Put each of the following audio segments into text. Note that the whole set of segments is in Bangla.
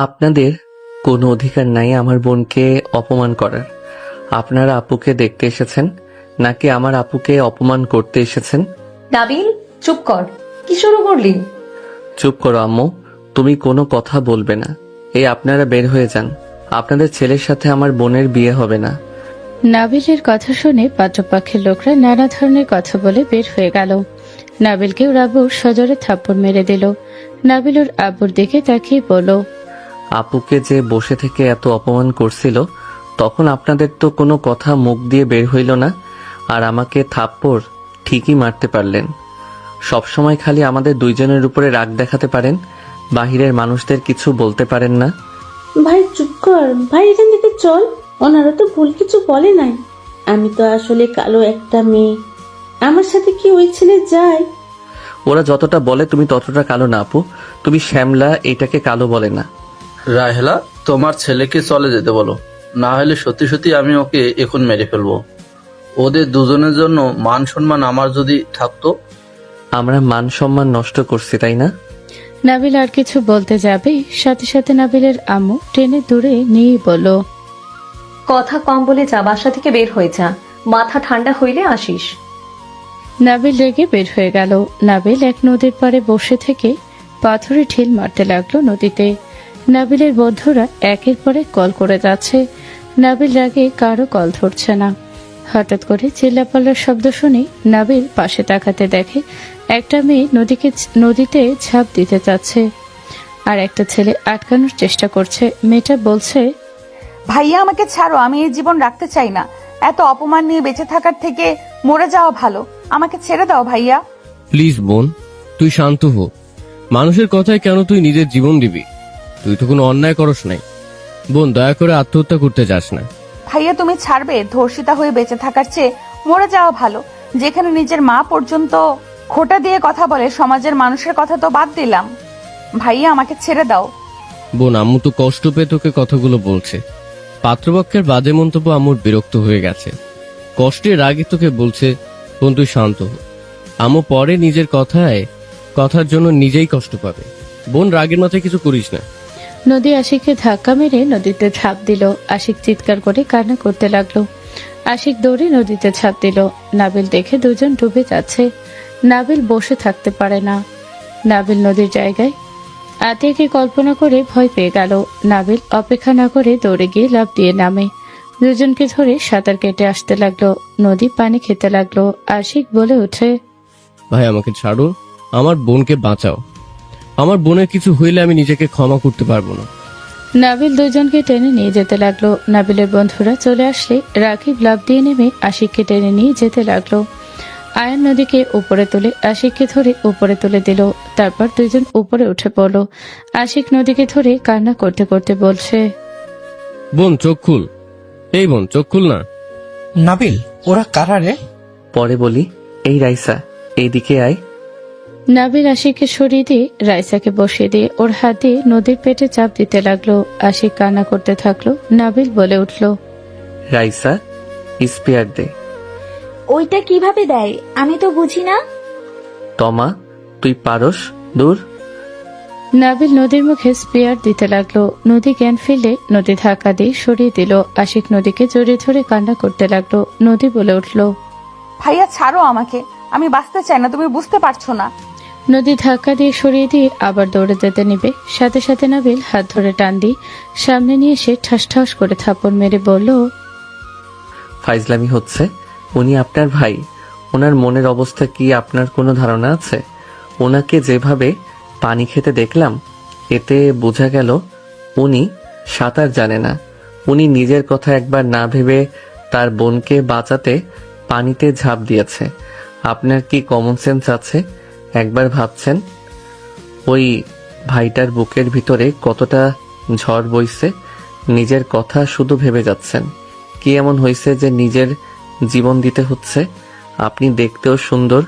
আপনাদের কোনো অধিকার নাই আমার বোনকে অপমান করার। আপনারা আপুকে দেখতে এসেছেন নাকি আমার আপুকে অপমান করতে এসেছেন? নাবিল, চুপ কর। কি শুরু করলি? চুপ করো আম্মু, তুমি কোনো কথা বলবে না। এই আপনারা বের হয়ে যান, আপনাদের ছেলের সাথে আমার বোনের বিয়ে হবে না। নাবিলের কথা শুনে পাত্রপক্ষের লোকরা নানা ধরনের কথা বলে বের হয়ে গেল। নাবিলকে ওর আব্বুর সজোরে থাপ্পড় মেরে দিল। নাবিল ওর আব্বুর দিকে তাকিয়ে বলল, আপুকে যে বসে থেকে এত অপমান করছিল, তখন আপনাদের তো কোনো কথা মুখ দিয়ে বের হইল না, আর আমাকে থাপ্পড় ঠিকই মারতে পারলেন। সবসময় খালি আমাদের দুইজনের উপরে রাগ দেখাতে পারেন, বাহিরের মানুষদের কিছু বলতে পারেন না। ভাই চুপ কর, ভাই এখান থেকে চল। ওনারা তো ভুল কিছু বলে নাই। আমি তো আসলে কালো একটা মেয়ে, আমার সাথে কি ওই ছেলে যায়? ওরা যতটা বলে তুমি ততটা কালো না আপু, তুমি শ্যামলা, এটাকে কালো বলে না। রাহেলা, তোমার ছেলেকে চলে যেতে বলো, না হলে সত্যি সত্যি আমি ওকে এখন মেরে ফেলবো। ওদের দুজনের জন্য মান সম্মান আমার যদি থাকতো। আমরা মান সম্মান নষ্ট করছি তাই না? নাবিল আর কিছু বলতে যাবে, সাথে সাথে নাবিলের আম্মু টেনে দূরে নিয়ে বলল, কথা কম বলে যা, বাসা থেকে বের হয়ে যা। মাথা ঠান্ডা হইলে আসিস। নাবিল রেগে বের হয়ে গেল। নাবিল এক নদীর পাড়ে বসে থেকে পাথরে ঢিল মারতে লাগলো নদীতে। নাবিলের বন্ধুরা একের পর এক কল করে যাচ্ছে। নাবিল রাগে কারো কল ধরছে না। হঠাৎ করে চিল্লাপাল্লার শব্দ শুনে নাবিল পাশে তাকাতে দেখে একটা মেয়ে নদীতে ঝাঁপ দিতে যাচ্ছে, আর একটা ছেলে আটকানোর চেষ্টা করছে। মেয়েটা বলছে, ভাইয়া আমাকে ছাড়ো, আমি এই জীবন রাখতে চাই না। এত অপমান নিয়ে বেঁচে থাকার থেকে মরে যাওয়া ভালো। আমাকে ছেড়ে দাও ভাইয়া। প্লিজ বোন, তুই শান্ত হো। মানুষের কথায় কেন তুই নিজের জীবন দিবি? তুই তো কোনো অন্যায় করস নাই। বোন, দয়া করে আত্মহত্যা করতে যাস না। ভাইয়া তুমি ছাড়বে? ধর্ষিতা হয়ে বেঁচে থাকার চেয়ে মরে যাওয়া ভালো। যেখানে নিজের মা পর্যন্ত খোঁটা দিয়ে কথা বলে, সমাজের মানুষের কথা তো বাদ দিলাম। ভাইয়া আমাকে ছেড়ে দাও। বোন, আম্মু তো কষ্ট পেয়ে তোকে কথাগুলো বলছে। পাত্রপক্ষের বাজে মন্তব্য আম্মুর বিরক্ত হয়ে গেছে। কষ্টের আগে তোকে বলছে, বোন তুই শান্ত হো। আম্মু পরে নিজের কথার জন্য নিজেই কষ্ট পাবে। বোন, রাগের মাথায় কিছু করিস না। নদী আশিককে ধাক্কা মেরে নদীতে ঝাঁপ দিল। আশিক চিৎকার করে কান্না করতে লাগলো। আশিক দৌড়ে নদীতে ঝাঁপ দিল। নাবিল দেখে দুজন ডুবে যাচ্ছে। নাবিল বসে থাকতে পারে না। নাবিল নদীর জায়গায় আতিয়াকে কল্পনা করে ভয় পেয়ে গেল। নাবিল অপেক্ষা না করে দৌড়ে গিয়ে লাফ দিয়ে নামে। দুজনকে ধরে সাঁতার কেটে আসতে লাগলো। নদী পানি খেতে লাগলো। আশিক বলে ওঠে, ভাই আমাকে ছাড়ো, আমার বোনকে বাঁচাও। আমার বোনের কিছু হইলে আমি নিজেকে ক্ষমা করতে পারবো না। নাবিল দুজনকে টেনে নিয়ে যেতে লাগলো। নাবিলের বন্ধুরা চলে আসলে রাকিব লাফ দিয়ে নেমে আশিককে টেনে নিয়ে যেতে লাগলো। আয়ান নদীকে উপরে তুলে আশিককে ধরে উপরে তুলে দিল। তারপর দুজন উপরে উঠে পড়লো। আশিক নদীকে ধরে কান্না করতে করতে বলছে, বোন চোখ খুল, এই বোন চোখ খুল না। নাবিল, ওরা কারা রে? পরে বলি। এই রাইসা, এইদিকে আয়। নাবিল আশিককে সরিয়ে দিয়ে রাইসাকে বসিয়ে দিয়ে ওর হাতে নদীর পেটে চাপ দিতে লাগলো। আশিক কান্না করতে থাকলো। নাবিল বলে উঠল, রাইসা, স্পেয়ার দে। ওইটা কিভাবে দেয় আমি তো বুঝি না। তমা, তুই পারস, দূর। নাবিল নদীর মুখে স্পেয়ার দিতে লাগলো। নদী জ্ঞান ফিরলে নদী ধাক্কা দিয়ে সরিয়ে দিল। আশিক নদীকে জড়িয়ে ধরে কান্না করতে লাগলো। নদী বলে উঠল, ভাইয়া ছাড়ো আমাকে, আমি বাঁচতে চাই না, তুমি বুঝতে পারছো না। নদী ধাক্কা দিয়ে সরিয়ে দিয়ে আবার দৌড়ে যেতে নিবে। সাথে সাথে নাবিল হাত ধরে টান দিয়ে সামনে নিয়ে এসে ঠাস ঠাস করে থাপড় মেরে বলল, ফাইজলামি হচ্ছে। উনি আপনার ভাই, ওনার মনের অবস্থা কি আপনার কোনো ধারণা আছে? ওনাকে যেভাবে পানি খেতে দেখলাম, এতে বোঝা গেল উনি সাঁতার জানে না। উনি নিজের কথা একবার না ভেবে তার বোনকে বাঁচাতে পানিতে ঝাঁপ দিয়েছে। আপনার কি কমন সেন্স আছে? একবার ভাবছেন ওই ভাইটার বুকের ভিতরে কতটা ঝড় বইছে? নিজের কথা শুধু ভেবে যাচ্ছেন। কি এমন হয়েছে যে নিজের জীবন দিতে হচ্ছে? আপনি দেখতেও সুন্দর,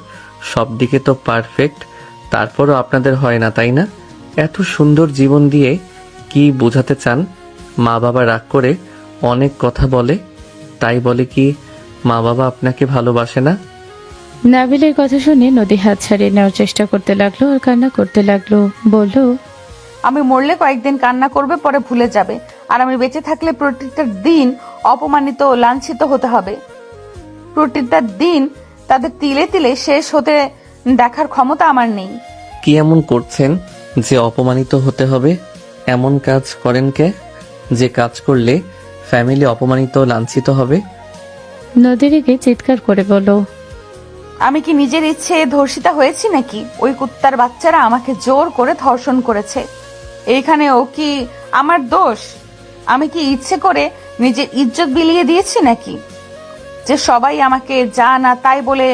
সব দিকে তো পারফেক্ট, তারপরও আপনাদের হয় না, তাই না? এত সুন্দর জীবন দিয়ে কি বোঝাতে চান? মা বাবা রাগ করে অনেক কথা বলে, তাই বলে কি মা বাবা আপনাকে ভালোবাসে না? নাবিলের কথা শুনে নদী হাত ছাড়িয়ে নেওয়ার চেষ্টা করতে লাগলো আর কান্না করতে লাগলো। বলল, আমি মরলে কয়েকদিন কান্না করবে, পরে ভুলে যাবে। আর আমি বেঁচে থাকলে প্রতিটা দিন অপমানিত ও লাঞ্ছিত হতে হবে। প্রতিটা দিন তাদের তিলে তিলে শেষ হতে দেখার ক্ষমতা আমার নেই। কি এমন করছেন যে অপমানিত হতে হবে? এমন কাজ করেন কে যে কাজ করলে ফ্যামিলি অপমানিত ও লাঞ্ছিত হবে? নদী রেগে চিৎকার করে বলল, আমি কি নিজের ইচ্ছে ধর্ষিতা হয়েছি নাকি? ওই কুত্তার বাচ্চারা আমাকে জোর করে ধর্ষণ করেছে। এইখানেও কি আমার দোষ? আমি কি ইচ্ছে করে নিজের ইজ্জত বিলিয়ে দিয়েছি নাকি? যে সবাই আমাকে যা না তাই বলে,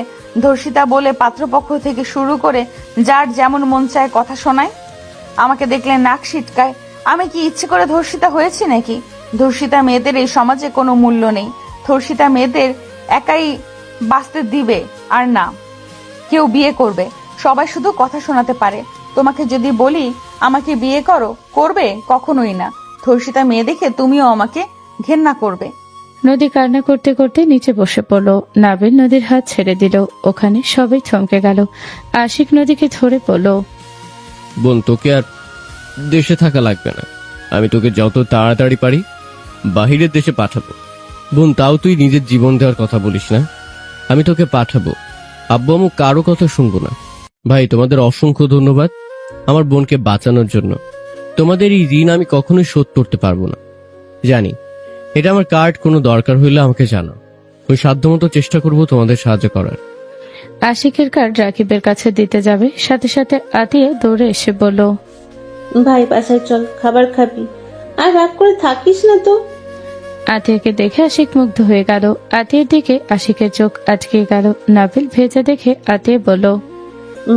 ধর্ষিতা বলে পাত্রপক্ষ থেকে শুরু করে যার যেমন মন চায় কথা শোনায়, আমাকে দেখলে নাক সিটকায়। আমি কি ইচ্ছে করে ধর্ষিতা হয়েছি নাকি? ধর্ষিতা মেয়েদের এই সমাজে কোনো মূল্য নেই। ধর্ষিতা মেয়েদের একাই বাঁচতে দিবে আর না কেউ বিয়ে করবে। সবাই শুধু কথা শোনাতে পারে। তোমাকে যদি বলি আমাকে বিয়ে করো, করবে? কখনোই না। ধর্ষিতা মেয়ে দেখে তুমিও আমাকে ঘেন্না করবে। নদী কান্না করতে করতে নিচে বসে পড়ল। নাবিল নদীর হাত ছেড়ে দিল। ওখানে সবাই থমকে গেল। আশিক নদীকে ধরে পড়ল, বোন, তোকে আর দেশে থাকা লাগবে না। আমি তোকে যত তাড়াতাড়ি পারি বাহিরের দেশে পাঠাবো। বোন, তাও তুই নিজের জীবন দেওয়ার কথা বলিস না। আমি তোকে পাঠাবো। আব্বু আম্মু কারো কথা শুনবো না। ভাই, তোমাদের অসংখ্য ধন্যবাদ আমার বোনকে বাঁচানোর জন্য। তোমাদের এই ঋণ আমি কখনোই শোধ করতে পারবো না। জানি এটা আমার কার্ড, কোনো দরকার হইলে আমাকে জানাও। ওই সাধ্যমতো চেষ্টা করব তোমাদের সাহায্য করার। আশিকের কার্ড রাকিবের কাছে দিতে যাবে, সাথে সাথে আতিয়া দৌড়ে এসে বলল, ভাই বাসায় চল, খাবার খাবি। আর রাগ করে থাকিস না তো। আতিয়াকে দেখে আশিক মুগ্ধ হয়ে গেল। আতিয়ার দিকে আশিকের চোখ আটকে গেল। নাবিল ভেজা দেখে আতিয়া বলল,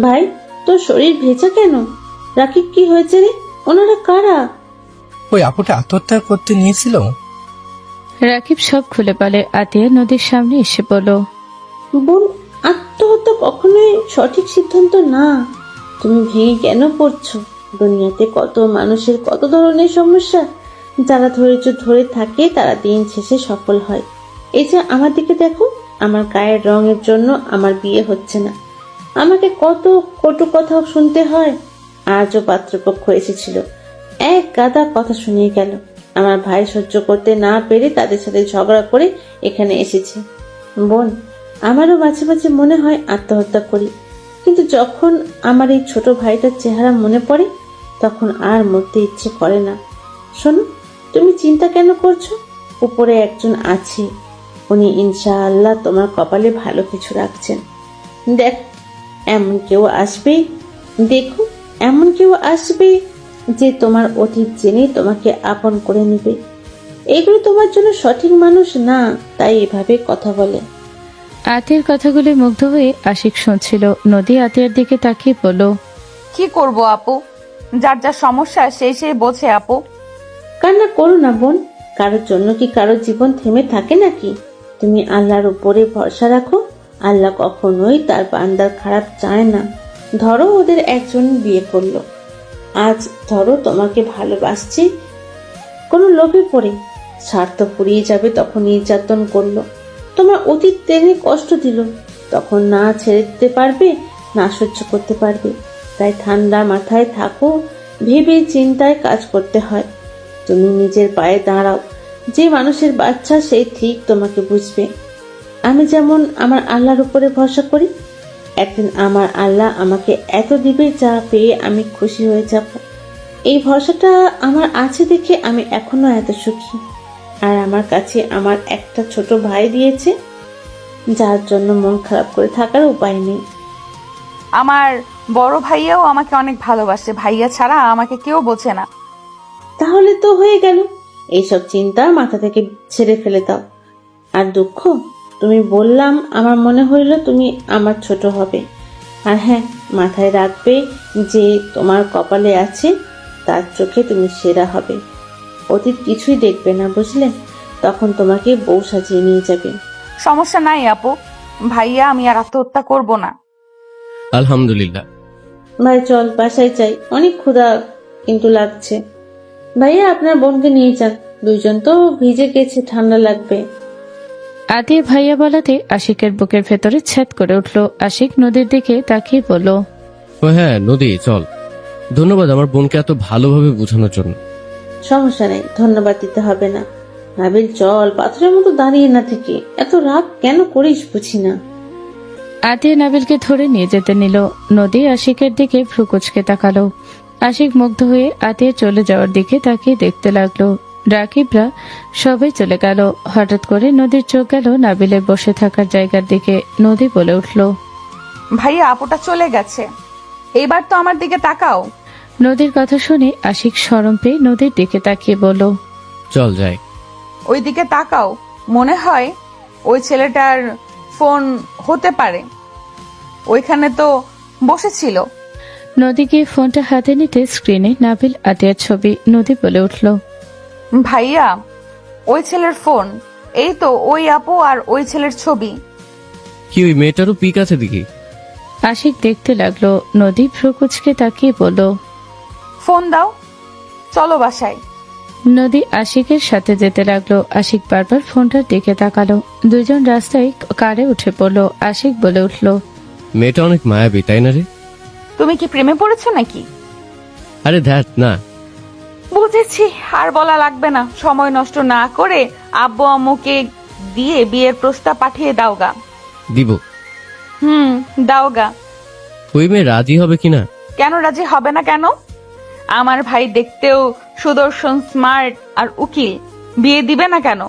ভাই তোর শরীর ভেজা কেন? রাকিব কি হয়েছে রে? ওনারা কারা? ওই আপুটা আত্মহত্যা করতে নিয়েছিল। রাকিব সব খুলে বলে। আতিয়া নদীর সামনে এসে বলল, বোন, আত্মহত্যা কখনোই সঠিক সিদ্ধান্ত না। তুমি ভেঙে কেন পড়ছো? দুনিয়াতে কত মানুষের কত ধরনের সমস্যা। যারা ধৈর্য ধরে থাকে তারা দিন শেষে সফল হয়। এই যে আমার দিকে দেখো, আমার গায়ের রঙের জন্য আমার বিয়ে হচ্ছে না। আমাকে কত কটু কথা শুনতে হয়। আজও পাত্রপক্ষ এসেছিল, এক গাদা কথা শুনিয়ে গেল। আমার ভাই সহ্য করতে না পেরে তাদের সাথে ঝগড়া করে এখানে এসেছে। বোন, আমারও মাঝে মাঝে মনে হয় আত্মহত্যা করি, কিন্তু যখন আমার এই ছোট ভাইটার চেহারা মনে পড়ে তখন আর মরতে ইচ্ছে করে না। শোনো, তুমি চিন্তা কেন করছো? উপরে একজন আছে, উনি ইনশাআল্লাহ তোমার কপালে ভালো কিছু রাখছেন। দেখ, এমন কেউ আসবে, দেখো এমন কেউ আসবে যে তোমার অতীত জেনে তোমাকে আপন করে নেবে। এগুলো তোমার জন্য সঠিক মানুষ না, তাই এভাবে কথা বলে। আতিয়ার কথাগুলি মুগ্ধ হয়ে আশিক শুনছিল। নদী আতিয়ার দিকে তাকিয়ে বলল, কি করব আপু? যার যার সমস্যা সেই সেই বোঝে আপু। কান্না করো না বোন, কারোর জন্য কি কারোর জীবন থেমে থাকে নাকি? তুমি আল্লাহর উপরে ভরসা রাখো। আল্লাহ কখনোই তার বান্দার খারাপ চায় না। ধরো ওদের একজন বিয়ে করলো, আজ ধরো তোমাকে ভালোবাসছে, কোনো লোভে পড়ে স্বার্থ ফুরিয়ে যাবে তখন নির্যাতন করলো, তোমার অতীত টেনে কষ্ট দিল, তখন না ছেড়ে দিতে পারবে না সহ্য করতে পারবে। তাই ঠান্ডা মাথায় থাকো, ভেবে চিন্তায় কাজ করতে হয়। তুমি নিজের পায়ে দাঁড়াও। যে মানুষের বাচ্চা সেই ঠিক তোমাকে বুঝবে। আমি যেমন আমার আল্লাহর উপরে ভরসা করি, একদিন আমার আল্লাহ আমাকে এত দিবে যা পেয়ে আমি খুশি হয়ে যাব। এই ভরসাটা আমার আছে দেখে আমি এখনো এত সুখী। আর আমার কাছে আমার একটা ছোট ভাই দিয়েছে, যার জন্য মন খারাপ করে থাকার উপায় নেই। আমার বড় ভাইয়াও আমাকে অনেক ভালোবাসে। ভাইয়া ছাড়া আমাকে কেউ বোঝে না। তাহলে তো হয়ে গেল। এইসব চিন্তা মাথা থেকে ছেড়ে ফেলে দাও। আর দুঃখ, তুমি বললাম আমার মনে হইল তুমি আমার ছোট হবে। আর হ্যাঁ, মাথায় রাখবে যে তোমার কপালে আছে তার চোখে তুমি সেরা হবে। অতীত কিছুই দেখবে না, বুঝলে? তখন তোমাকে বউ সাজিয়ে নিয়ে যাবে। সমস্যা নাই আপু, ভাইয়া আমি আর আত্মহত্যা করব না। আলহামদুলিল্লাহ। ভাই চল, বাসায় যাই, অনেক ক্ষুধা কিন্তু লাগছে। ভাইয়া আপনার বোনকে নিয়ে যান, দুইজন তো ভিজে গেছে, ঠান্ডা লাগবে। আতিয়া ভাইয়া বলাতে আশিকের বুকের ভেতরে ছ্যাদ করে উঠল। আশিক নদীর দিকে তাকিয়ে বলল, ও হ্যাঁ নদী, চল। ধন্যবাদ আমার বোনকে এত ভালোভাবে বোঝানোর জন্য। সমস্যা নেই, ধন্যবাদ দিতে হবে না। নাবিল চল, পাথরের মতো দাঁড়িয়ে না থেকে এত রাগ কেন করিস বুঝি না। আতিয়া নাবিলকে ধরে নিয়ে যেতে নিল। নদী আশিকের দিকে ভ্রুকুচকে তাকালো। আশিক মুগ্ধ হয়ে আতিয়া চলে যাওয়ার দিকে তাকিয়ে দেখতে লাগলো। রাকিবরা সবাই চলে গেল। হঠাৎ করে নদীর চোখ গেল নাবিলের বসে থাকার জায়গার দিকে। নদী বলে উঠল, ভাইয়া আপুটা চলে গেছে, এইবার তো আমার দিকে তাকাও। নদীর কথা শুনে আশিক শরম পেয়ে নদীর দিকে তাকিয়ে বলল, চল যাই। ওই দিকে তাকাও, মনে হয় ওই ছেলেটার ফোন হতে পারে, ওইখানে তো বসেছিল। নদী গিয়ে ফোনটা হাতে নিতে স্ক্রিনে নাবিল আতিয়ার ছবি। নদী বলে উঠল, ভাইয়া ওই ছেলের ফোন, এই তো ওই আপু আর ওই ছেলের ছবি। কি ওই মেয়েটারও পিক আছে দেখি? আশিক দেখতে লাগলো। নদী ভ্রুকুচকে তাকিয়ে বলল, ফোন দাও, চলো বাসায়। নদী আশিকের সাথে যেতে লাগলো। আশিক বারবার ফোনটার দিকে তাকালো। দুজন রাস্তায় কারে উঠে পড়লো। আশিক বলে উঠল, মেয়েটা অনেক মায়াবী, তাই না রে? তুমি কি প্রেমে পড়েছো নাকি? আরে ধ্যাত না। বুঝেছি, আর বলা লাগবে না। সময় নষ্ট না করে আব্বু আম্মুকে দিয়ে বিয়ের প্রস্তাব পাঠিয়ে দাওগা। দিব। দাওগা। ওই মেয়ে রাজি হবে কিনা? কেন রাজি হবে না কেন? আমার ভাই দেখতেও সুদর্শন, স্মার্ট আর উকিল, বিয়ে দিবে না কেন?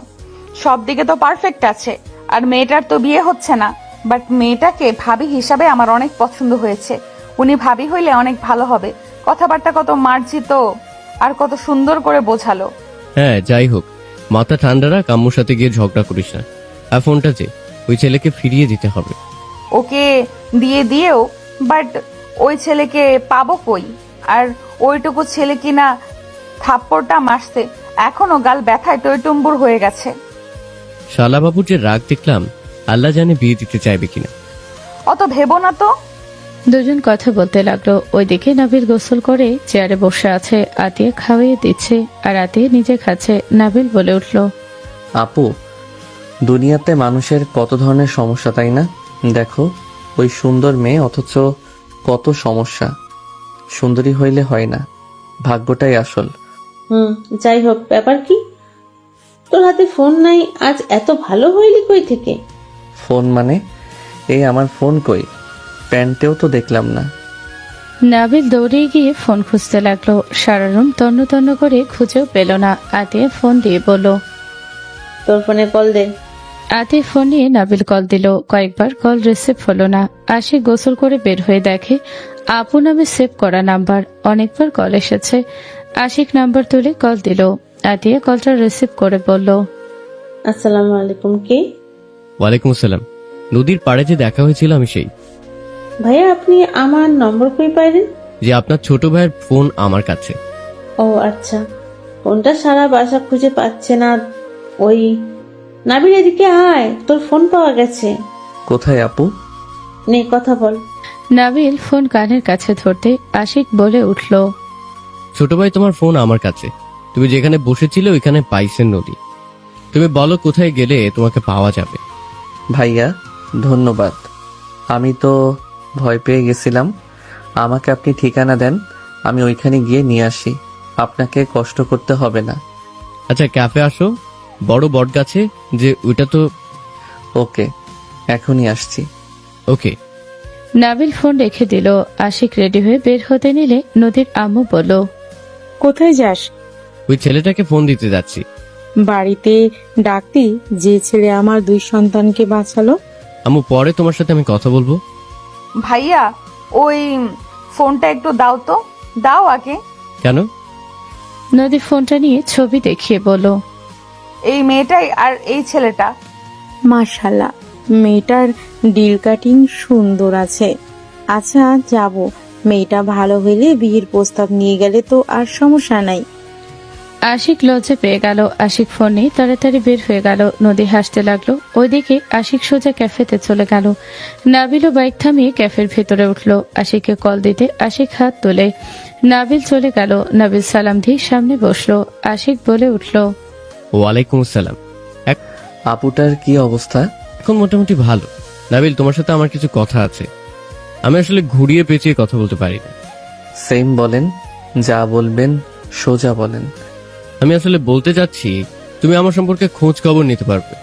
সব দিকে তো পারফেক্ট আছে। আর মেয়েটার তো বিয়ে হচ্ছে না, বাট মেয়েটাকে ভাবি হিসাবে আমার অনেক পছন্দ হয়েছে। উনি ভাবি হইলে অনেক ভালো হবে। কথাবার্তা কত মার্জিত আর কত সুন্দর করে বোঝালো। হ্যাঁ যাই হোক, মাথা ঠান্ডা রাখ, আম্মুর সাথে গিয়ে ঝগড়া করিস না। আর ফোনটা যে ওই ছেলেকে ফিরিয়ে দিতে হবে। ওকে দিয়ে দিয়েও, বাট ওই ছেলেকে পাবো কই? আর ওইটুকু ছেলে কিনা থাপ্পড়টা মারছে, এখনো গাল ব্যথায় টইটুম্বুর হয়ে গেছে। শালাবাবুর যে রাগ দেখলাম, আল্লাহ জানে বিয়ে দিতে চাইবে কিনা। অত ভেবো না তো। দুজন কথা বলতে লাগলো। ওইদিকে নাবিল গোসল করে চেয়ারে বসে আছে। আতিয়া খাওয়িয়ে দিচ্ছে আর আতিয়া নিজে খাচ্ছে। নাবিল বলে উঠল, আপু, দুনিয়াতে মানুষের কত ধরনের সমস্যা, তাই না? দেখো, ওই সুন্দর মেয়ে, অথচ কত সমস্যা। সুন্দরী হইলে হয় না, ভাগ্যটাই আসল। যাই হোক, ব্যাপার কি? তোর হাতে ফোন নাই, আজ এত ভালো হইলি কই থেকে? ফোন মানে? এই আমার ফোন কই? প্যান্টেও তো দেখলাম না। নাবিল দৌড়ে গিয়ে ফোন খুঁজতে লাগলো। সারা রুম তন্ন তন্ন করে খুঁজেও পেল না। আতিয়া ফোন দিয়ে বলল, তোর ফোনে কল দে। আতিয়া ফোন নিয়ে নাবিল কল দিল। কয়েকবার কল রিসিভ হলো না। আশিক গোসল করে বের হয়ে দেখে আপু নামে সেভ করা নাম্বার। অনেকবার কল এসেছে। আশিক নাম্বার তুলে কল দিল। আতিয়া কলটা রিসিভ করে বলল, আসসালামু আলাইকুম, কে? ওয়ালাইকুম আসসালাম। নদীর পাড়ে যে দেখা হয়েছিল আমি সেই। ভাইয়া, আপনি আমার নম্বর কই পাইলেন? যে আপনার ছোট ভাইয়ের ফোন আমার কাছে। ও আচ্ছা, ফোনটা সারা বাসা খুঁজে পাচ্ছে না। ওই নাবিল, এদিকে আয়, তোর ফোন পাওয়া গেছে। কোথায় আপু? নে কথা বল। নাবিল ফোন কানের কাছে ধরতে আশিক বলে উঠল, ছোট ভাই তোমার ফোন আমার কাছে। তুমি যেখানে বসেছিলে ওইখানে পাইছেন নদী। তুমি বলো কোথায় গেলে তোমাকে পাওয়া যাবে। ভাইয়া, ধন্যবাদ। আমি তো ভয় পেয়ে গেছিলাম। আমাকে আপনি ঠিকানা দেন, আমি ওইখানে গিয়ে নিয়ে আসি। আপনাকে কষ্ট করতে হবে না। আচ্ছা ক্যাফে আসো, বড় বট গাছে যে ওইটা তো। ওকে, এখনই আসছি। ওকে। নাবিল ফোন রেখে দিল। আশিক রেডি হয়ে বের হতে নিলে নদীর আম্মু বলল, কোথায় যাস? ওই ছেলেটাকে ফোন দিতে যাচ্ছি। বাড়িতে ডাকতি, যে ছেলে আমার 2 সন্তানকে বাঁচালো। আম্মু পরে তোমার সাথে আমি কথা বলবো। ভাইয়া ওই ফোনটা একটু দাও তো, দাও আগে। কেন? নদী ফোনটা নিয়ে ছবি দেখিয়ে বলল, এই মেয়েটাই আর এই ছেলেটা। মাশাআল্লাহ, মেয়েটার ডিল কাটিং সুন্দর আছে। আচ্ছা যাব, মেয়েটা ভালো হইলে বিয়ের প্রস্তাব নিয়ে গেলে তো আর সমস্যা নাই। আশিক লজ্জা পেয়ে গেল। আশিক ফোন নিয়ে তাড়াতাড়ি বের হয়ে গেল। নদী হাসতে লাগলো। ওইদিকে আশিক সোজা ক্যাফেতে চলে গেল। নাবিলও বাইক থামিয়ে ক্যাফের ভেতরে উঠলো। আশিককে কল দিতে আশিক হাত তোলে। নাবিল চলে গেল। নাবিল সালাম দিয়ে সামনে বসলো। আশিক বলে উঠলো, ওয়ালাইকুম আসসালাম। আপুটার কি অবস্থা? এখন মোটামুটি ভালো। নাবিল তোমার সাথে আমার কিছু কথা আছে। আমি আসলে ঘুরিয়ে পেঁচিয়ে কথা বলতে পারি না। সেম বলেন, যা বলবেন সোজা বলেন। আমি আসলে বলতে চাচ্ছি তুমি আমার সম্পর্কে খোঁজ খবর নিতে পারবে।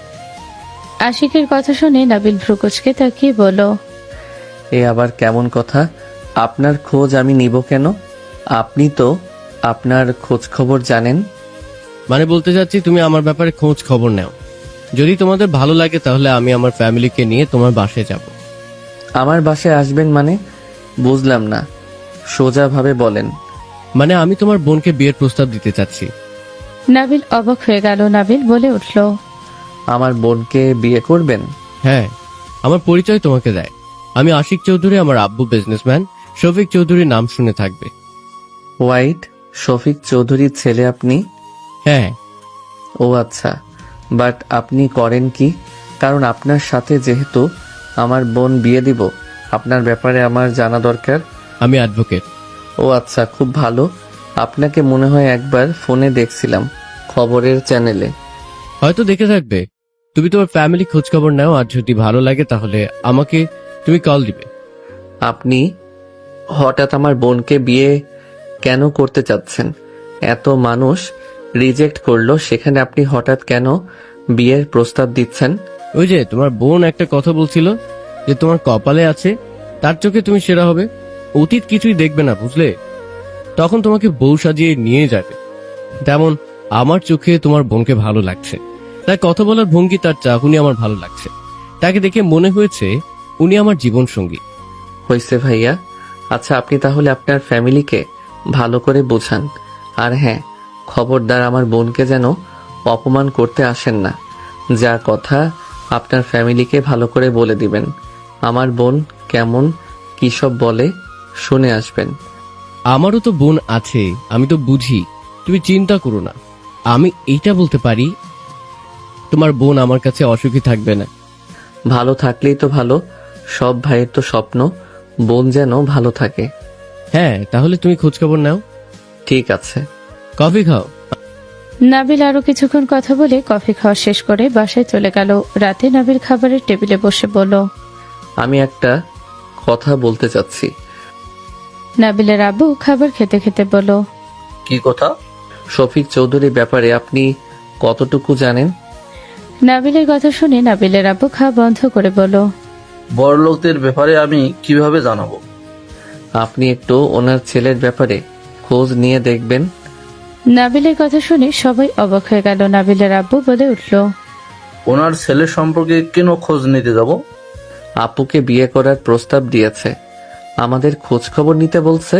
আশিকের কথা শুনে নাবিল ভ্রুকুচকে তাকিয়ে বলল, এ আবার কেমন কথা? আপনার খোঁজ আমি নিব কেন? আপনি তো আপনার খোঁজ খবর জানেন। মানে বলতে চাচ্ছি তুমি আমার ব্যাপারে খোঁজ খবর নাও। যদি তোমাদের ভালো লাগে তাহলে আমি আমার ফ্যামিলিকে নিয়ে তোমার বাসায় যাব। আমার বাসায় আসবেন মানে? বুঝলাম না, সোজাভাবে বলেন। মানে আমি তোমার বোনকে বিয়ের প্রস্তাব দিতে চাচ্ছি। নাবিল অবাক হয়ে গেল। নাবিল বলে উঠল, আমার বোনকে বিয়ে করবেন? হ্যাঁ, আমার পরিচয় তোমাকে দেয়। আমি আশিক চৌধুরী, আমার আব্বু বিজনেসম্যান। শফিক চৌধুরীর নাম শুনে থাকবে। হোয়াইট শফিক চৌধুরীর ছেলে আপনি? হ্যাঁ। ও আচ্ছা, বাট আপনি করেন কি? কারণ আপনার সাথে যেহেতু আমার বোন বিয়ে দিব, আপনার ব্যাপারে আমার জানা দরকার। আমি অ্যাডভোকেট। ও আচ্ছা, খুব ভালো। আপনাকে মনে হয় একবার ফোনে দেখছিলাম, খবরের চ্যানেলে। হয়তো দেখে থাকবে। তুমি তোমার ফ্যামিলি খোঁজ খবর নাও, আর যদি ভালো লাগে তাহলে আমাকে তুমি কল দিবে। আপনি হঠাৎ আমার বোনকে বিয়ে কেন করতে চাচ্ছেন? এত মানুষ রিজেক্ট করলো, সেখানে আপনি হঠাৎ কেন বিয়ের প্রস্তাব দিচ্ছেন? ওই যে তোমার বোন একটা কথা বলছিল যে তোমার কপালে আছে, তার চোখে তুমি সেরা হবে। অতীত কিছুই দেখবে না, বুঝলে? তখন তোমাকে বউ সাজিয়ে নিয়ে যাবে। তেমন আমার চোখে তোমার বোনকে ভালো লাগছে, তাই কথা বলার ভঙ্গি, তার চাহনি আমার ভালো লাগছে। তাকে দেখে মনে হয়েছে উনি আমার জীবন সঙ্গী। হয়েছে ভাইয়া। আচ্ছা, আপনি তাহলে আপনার ফ্যামিলিকে ভালো করে বোঝান। আর হ্যাঁ, খবরদার আমার বোনকে যেন অপমান করতে আসেন না। যা কথা আপনার ফ্যামিলিকে ভালো করে বলে দিবেন। আমার বোন কেমন কি সব বলে শুনে আসবেন। আমারও তো বোন আছে, আমি তো বুঝি। তুমি চিন্তা করো না। আমি এইটা বলতে পারি, তোমার বোন আমার কাছে অসুখী থাকবে না। ভালো থাকলেই তো ভালো। সব ভাইয়ের তো স্বপ্ন বোন যেন ভালো থাকে। হ্যাঁ, তাহলে তুমি খোঁজ খবর নাও। ঠিক আছে। কফি খাও। নাবিল আরো কিছুক্ষণ কথা বলে কফি খাওয়া শেষ করে বাসায় চলে গেল। রাতে নাবিল খাবারের টেবিলে বসে বলল, আমি একটা কথা বলতে চাচ্ছি। নাবিলের আব্বু খাবার খেতে খেতে বলল, কি কথা? শফিক চৌধুরীর ব্যাপারে আপনি কতটুকু জানেন? নাবিলের কথা শুনে নাবিলের আব্বু খাওয়া বন্ধ করে বলল, বড়লোকদের ব্যাপারে আমি কিভাবে জানাবো? আপনি একটু ওনার ছেলের ব্যাপারে খোঁজ নিয়ে দেখবেন। নাবিলের কথা শুনে সবাই অবাক হয়ে গেল। নাবিলের আব্বু বলে উঠল, ওনার ছেলের সম্পর্কে কেন খোঁজ নিতে যাব? আপুকে বিয়ে করার প্রস্তাব দিয়েছে, আমাদের খোঁজ খবর নিতে বলছে।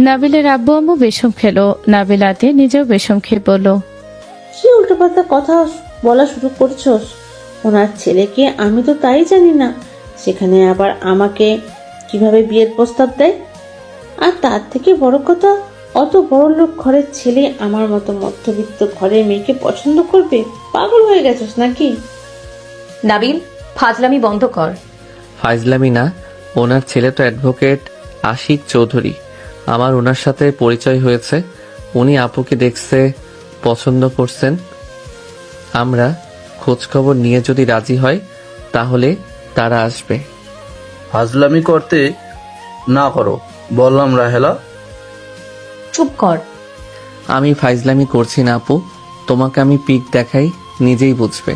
নাবিলের আব্বু আম্মু বেশম খেলো। নাবিল রাতে নিজেও বেশম খেয়ে বলল, কি উল্টোপাল্টা কথা বলা শুরু করছোস? ওনার ছেলেকে আমি তো তাই জানি না, সেখানে আবার আমাকে কিভাবে বিয়ের প্রস্তাব দেয়? আর তার থেকে বড় কথা, অত বড় লোক ঘরের ছেলে আমার মতো মধ্যবিত্ত ঘরের মেয়েকে পছন্দ করবে? পাগল হয়ে গেছিস নাকি? নাবিল, ফাজলামি বন্ধ কর। ফাইজলামি না, ওনার ছেলে তো অ্যাডভোকেট আশিক চৌধুরী। আমার ওনার সাথে পরিচয় হয়েছে, উনি আপুকে দেখছে, পছন্দ করছেন। আমরা খোঁজ খবর নিয়ে যদি রাজি হয় তাহলে তারা আসবে। ফাজলামি করতে না করো বললাম রাহেলা। চুপ কর। আমি ফাইজলামি করছি না আপু, তোমাকে আমি পিক দেখাই, নিজেই বুঝবে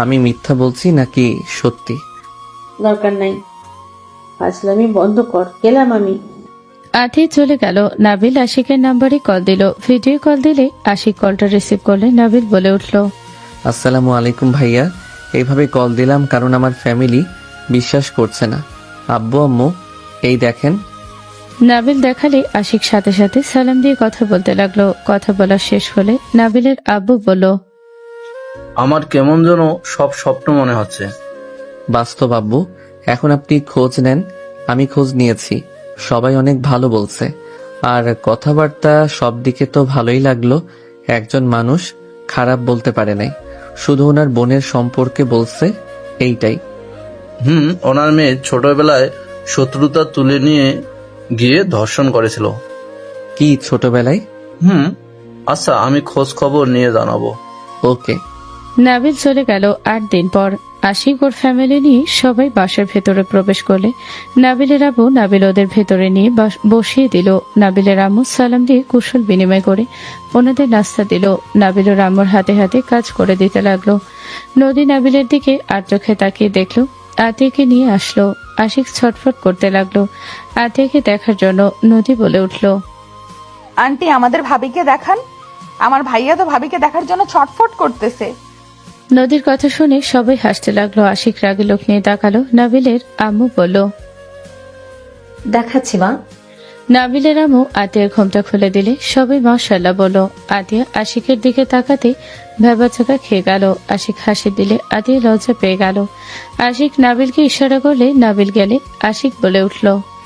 আমি মিথ্যা বলছি নাকি সত্যি। দরকার নাই, ফাজলামি বন্ধ কর, গেলাম আমি। আধে চলে গেল। নাবিল আশিকের নাম্বারে কল দিল। ভিডিও কল দিলে আশিক কলটা রিসিভ করলে নাবিল বলে উঠল, আসসালামু আলাইকুম ভাইয়া। এইভাবে কল দিলাম কারণ আমার ফ্যামিলি বিশ্বাস করছে না। আব্বু আম্মু এই দেখেন। নাবিল দেখালে আশিক সাথে সাথে সালাম দিয়ে কথা বলতে লাগলো। কথা বলা শেষ হলে নাবিলের আব্বু বলল, আমার কেমন যেন সব স্বপ্ন মনে হচ্ছে। বাস্তব আব্বু, এখন আপনি খোঁজ নেন। আমি খোঁজ নিয়েছি, সবাই অনেক ভালো বলছে, আর কথাবার্তা সব দিকে তো ভালোই লাগলো। একজন মানুষ খারাপ বলতে পারে নাই, শুধু ওনার বোনের সম্পর্কে বলছে, এইটাই। ওনার মেয়ে ছোটবেলায় শত্রুতা তুলে নিয়ে গিয়ে ধর্ষণ করেছিল। কি ছোটবেলায়? আচ্ছা, আমি খোঁজ খবর নিয়ে জানাবো। ওকে। নাবিল চলে গেল। 8 দিন পর আশিক ওর ফ্যামিলি নিয়ে সবাই বাসার ভেতরে প্রবেশ করলে নাবিলের আব্বু নাবিল ওদের ভেতরে নিয়ে বসিয়ে দিল। নাবিলের আম্মু সালাম দিয়ে কুশল বিনিময় করে ওনাদের নাস্তা দিল। নাবিল ওর আম্মুর হাতে হাতে কাজ করে দিতে লাগলো। নদী নাবিলের দিকে আর চোখে তাকিয়ে দেখলো আতিয়াকে নিয়ে আসলো। আশিক ছটফট করতে লাগলো। আতিয়াকে দেখার জন্য নদী বলে উঠল, আন্টি আমাদের ভাবিকে দেখান। আমার ভাইয়া তো ভাবিকে দেখার জন্য ছটফট করতেছে। নদীর কথা শুনে সবাই হাসতে লাগলো। আশিক রাগে লোক নিয়ে তাকালো। নাবিলের আম্মু বলল, দেখাচ্ছি মা। নাবিলের আম্মু আতিয়ার ঘোমটা খুলে দিলে সবাই মাশাআল্লাহ বলল। আতিয়া আশিকের দিকে তাকাতে ভেবাচাকা খেয়ে গেল। আশিক হাসি দিলে আতিয়া লজ্জা পেয়ে গেল। আশিক নাবিলকে ইশারা করলে নাবিল গেলে আশিক বলে উঠল,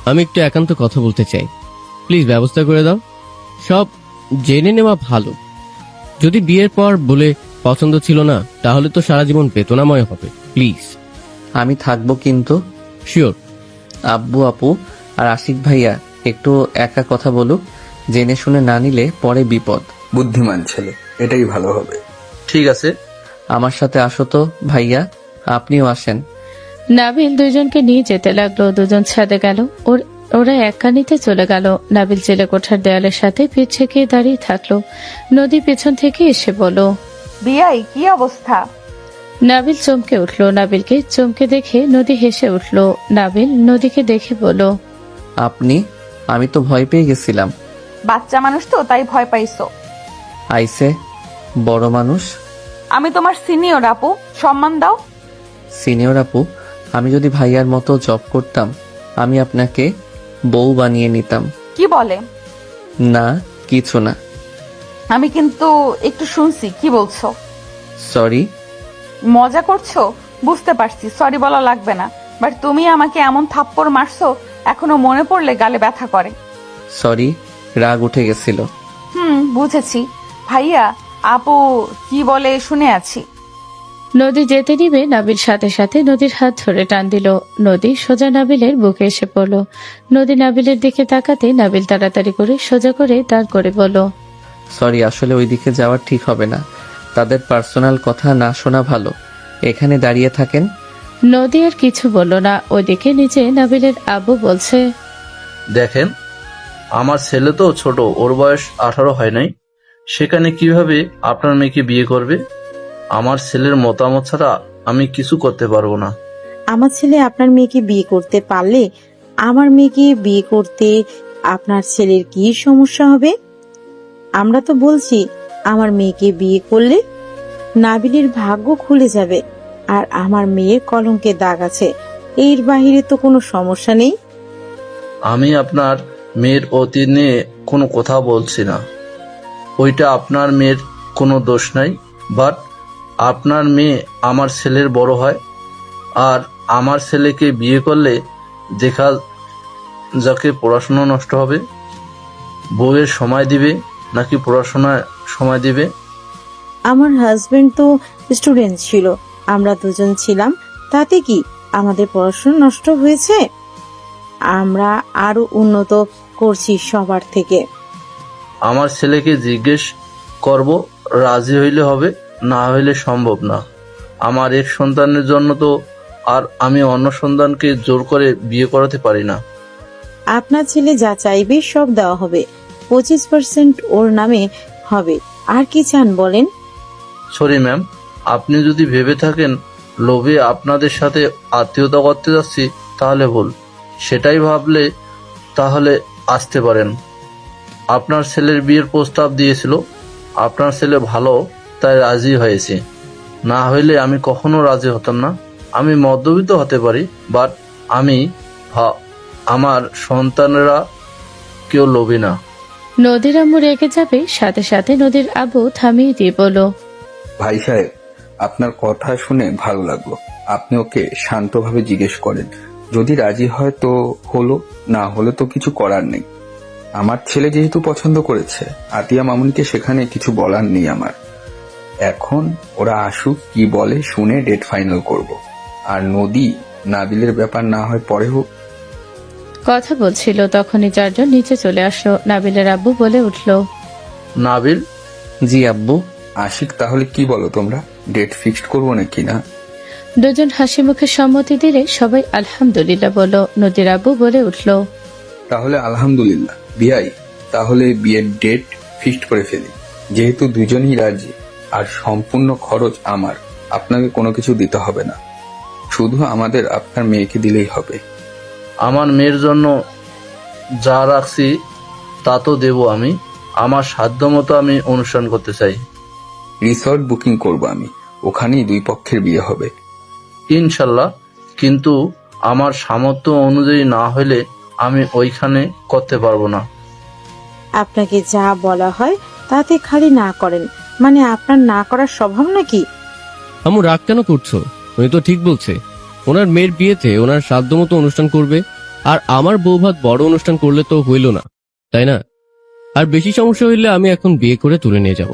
আমি একটু একান্ত কথা বলতে চাই, প্লিজ ব্যবস্থা করে দাও। সব জেনে নেওয়া ভালো। যদি বিয়ের পর বলে পছন্দ ছিল না, তাহলে তো সারা জীবন বেদনাময় হবে। প্লিজ। আমি থাকবো কিন্তু। শিওর। আব্বু আপু আর আশিক ভাইয়া একটু একা কথা বলুক, জেনে শুনে না নিলে পরে বিপদ। বুদ্ধিমান ছেলে, এটাই ভালো হবে। ঠিক আছে। আমার সাথে আসো তো ভাইয়া, আপনিও আসেন। নাবিল দুইজনকে নিয়ে যেতে লাগলো। দুজন ছাদে গেল। ওরা এক কানিতে চলে গেল। নাবিল জেলে কোঠার দেয়ালের সাথে পিঠ ছেঁকে দাঁড়িয়ে থাকলো। নদী পেছন থেকে এসে বলল, বিয়াই কি অবস্থা? নাবিল চমকে উঠল। নাবিলকে চমকে দেখে নদী হেসে উঠল। নাবিল নদীকে দেখে বলল, আপনি? আমি তো ভয় পেয়ে গেছিলাম। বাচ্চা মানুষ তো তাই ভয় পাইছো। আইসে বড় মানুষ। আমি তোমার সিনিয়র আপু, সম্মান দাও। সিনিয়র আপু, আমি যদি ভাইয়ার মতো জব করতাম, আমি আপনাকে বউ বানিয়ে নিতাম। কি বলে? না কিছু না। আমি কিন্তু একটু শুনছি কি বলছো। সরি। মজা করছো বুঝতে পারছি, সরি বলা লাগবে না। বাট তুমি আমাকে এমন থাপ্পড় মারছো, এখনো মনে পড়লে গালে ব্যথা করে। সরি, রাগ উঠে গেছিল। বুঝেছি। ভাইয়া আপু কি বলে শুনে আছি। নদী যেতে দিবে নাবিল সাথে সাথে নদীর হাত ধরে টান দিল। নদী সোজা নাবিলের বুকে এসে পড়ল। নদী নাবিলের দিকে তাকাতে নাবিল তাড়াতাড়ি করে সোজা করে দাঁড় করে বলল, সরি, আসলে ওইদিকে যাওয়া ঠিক হবে না। তাদের পার্সোনাল কথা না শোনা ভালো। এখানে দাঁড়িয়ে থাকেন। নদী আর কিছু বলল না। ওইদিকে নিচে নাবিলের আব্বু বলছে, দেখেন, আমার ছেলে তো ছোট, ওর বয়স 18 হয় নাই। সেখানে কিভাবে আপনার মেয়েকে বিয়ে করবে? আমার ছেলের মতামত ছাড়া আমি কিছু করতে পারবো না। আমার ছেলে আপনার মেয়েকে বিয়ে করতে পারলে আমার মেয়েকে বিয়ে করতে আপনার ছেলের কি সমস্যা হবে? আমরা তো বলছি আমার মেয়েকে বিয়ে করলে নাবিলের ভাগ্য খুলে যাবে, আর আমার মেয়ের কলঙ্কের দাগ আছে। এর বাহিরে তো কোনো সমস্যা নেই। আমি আপনার মেয়ের অতীত নিয়ে কোনো কথা বলছি না। ওইটা আপনার মেয়ের কোনো দোষ নাই। বাট আপনার মেয়ে আমার ছেলের বড় হয়, আর আমার ছেলেকে বিয়ে করলে দেখা যাকে পড়াশোনা নষ্ট হবে। বউয়ের সময় দিবে নাকি পড়াশোনায় সময় দিবে? আমার হাজবেন্ড তো স্টুডেন্ট ছিল, আমরা দুজন ছিলাম, তাতে কি আমাদের পড়াশোনা নষ্ট হয়েছে? আমরা আরো উন্নত করছি সবার থেকে। আমার ছেলেকে জিজ্ঞেস করব, রাজি হইলে হবে, না হইলে সম্ভব না। আমার এক সন্তানের জন্য তো আর আমি অন্য সন্তানকে জোর করে বিয়ে করাতে পারি না। আপনার ছেলে যা চাইবে সব দেওয়া হবে, 25% ওর নামে হবে। আর কি চান বলেন? সরি ম্যাম, আপনি যদি ভেবে থাকেন লোভে আপনাদের সাথে আত্মীয়তা করতে যাচ্ছি, তাহলে ভুল। সেটাই ভাবলে তাহলে আসতে পারেন। আপনার ছেলের বিয়ের প্রস্তাব দিয়েছিল, আপনার ছেলে ভালো তাই রাজি হয়েছে। না হইলে আমি কখনো রাজি হতাম না। আমি মধ্যবিত্ত হতে পারি, বাট আমি আমার সন্তানেরা কেউ লোভী না। নদীর আম্মু রেগে যাবে, সাথে সাথে নদীর আব্বু থামিয়ে দিয়ে বলল, ভাই সাহেব, আপনার কথা শুনে ভালো লাগলো। আপনি ওকে শান্তভাবে জিজ্ঞেস করেন, যদি রাজি হয় তো হলো, না হলে তো কিছু করার নেই। আমার ছেলে যেহেতু পছন্দ করেছে, আতিয়া মামুনিকে সেখানে কিছু বলার নেই আমার। এখন ওরা আসুক, কি বলে শুনে ডেট ফাইনাল করব। আর নদী নাবিলের ব্যাপার না হয় পরে হোক। কথা বলছিল তখনই চারজন নিচে চলে আসলো। নাবিলের আব্বু বলে উঠল, নাবিল। জি আব্বু। আশিক, তাহলে কি বলো তোমরা, ডেট ফিক্সড করবো নাকি না? দুজন হাসি মুখে সম্মতি দিলে সবাই আলহামদুলিল্লাহ বলল। নদীর আব্বু বলে উঠল, তাহলে আলহামদুলিল্লাহ বিয়াই, তাহলে বিয়ের ডেট ফিক্সড করে ফেলি। যেহেতু দুজনই রাজি আর সম্পূর্ণ খরচ আমার, আপনাকে কোনো কিছু দিতে হবে না, শুধু আমাদের আপনার মেয়েকে দিলেই হবে। আমার মেয়ের জন্য যা রাখছি তা তো দেবো আমি। আমার সাধ্যমতো আমি অনুষ্ঠান করতে চাই। রিসর্ট বুকিং করব আমি, ওখানেই দুই পক্ষের বিয়ে হবে। ইনশাল্লাহ, কিন্তু আমার সামর্থ্য অনুযায়ী না হলে আমি ওইখানে করতে পারবো না। আপনাকে যা বলা হয় তাতে খালি না করেন, মানে আপনার না করার স্বভাব নাকি? আম্মু রাগ কেন করছো? উনি তো ঠিক বলছে। ওনার মেয়ের বিয়েতে ওনার সাধ্যমতো অনুষ্ঠান করবে, আর আমার বৌভাত বড় অনুষ্ঠান করলে তো হইল না, তাই না? আর বেশি সমস্যা হইলে আমি এখন বিয়ে করে তুলে নিয়ে যাব।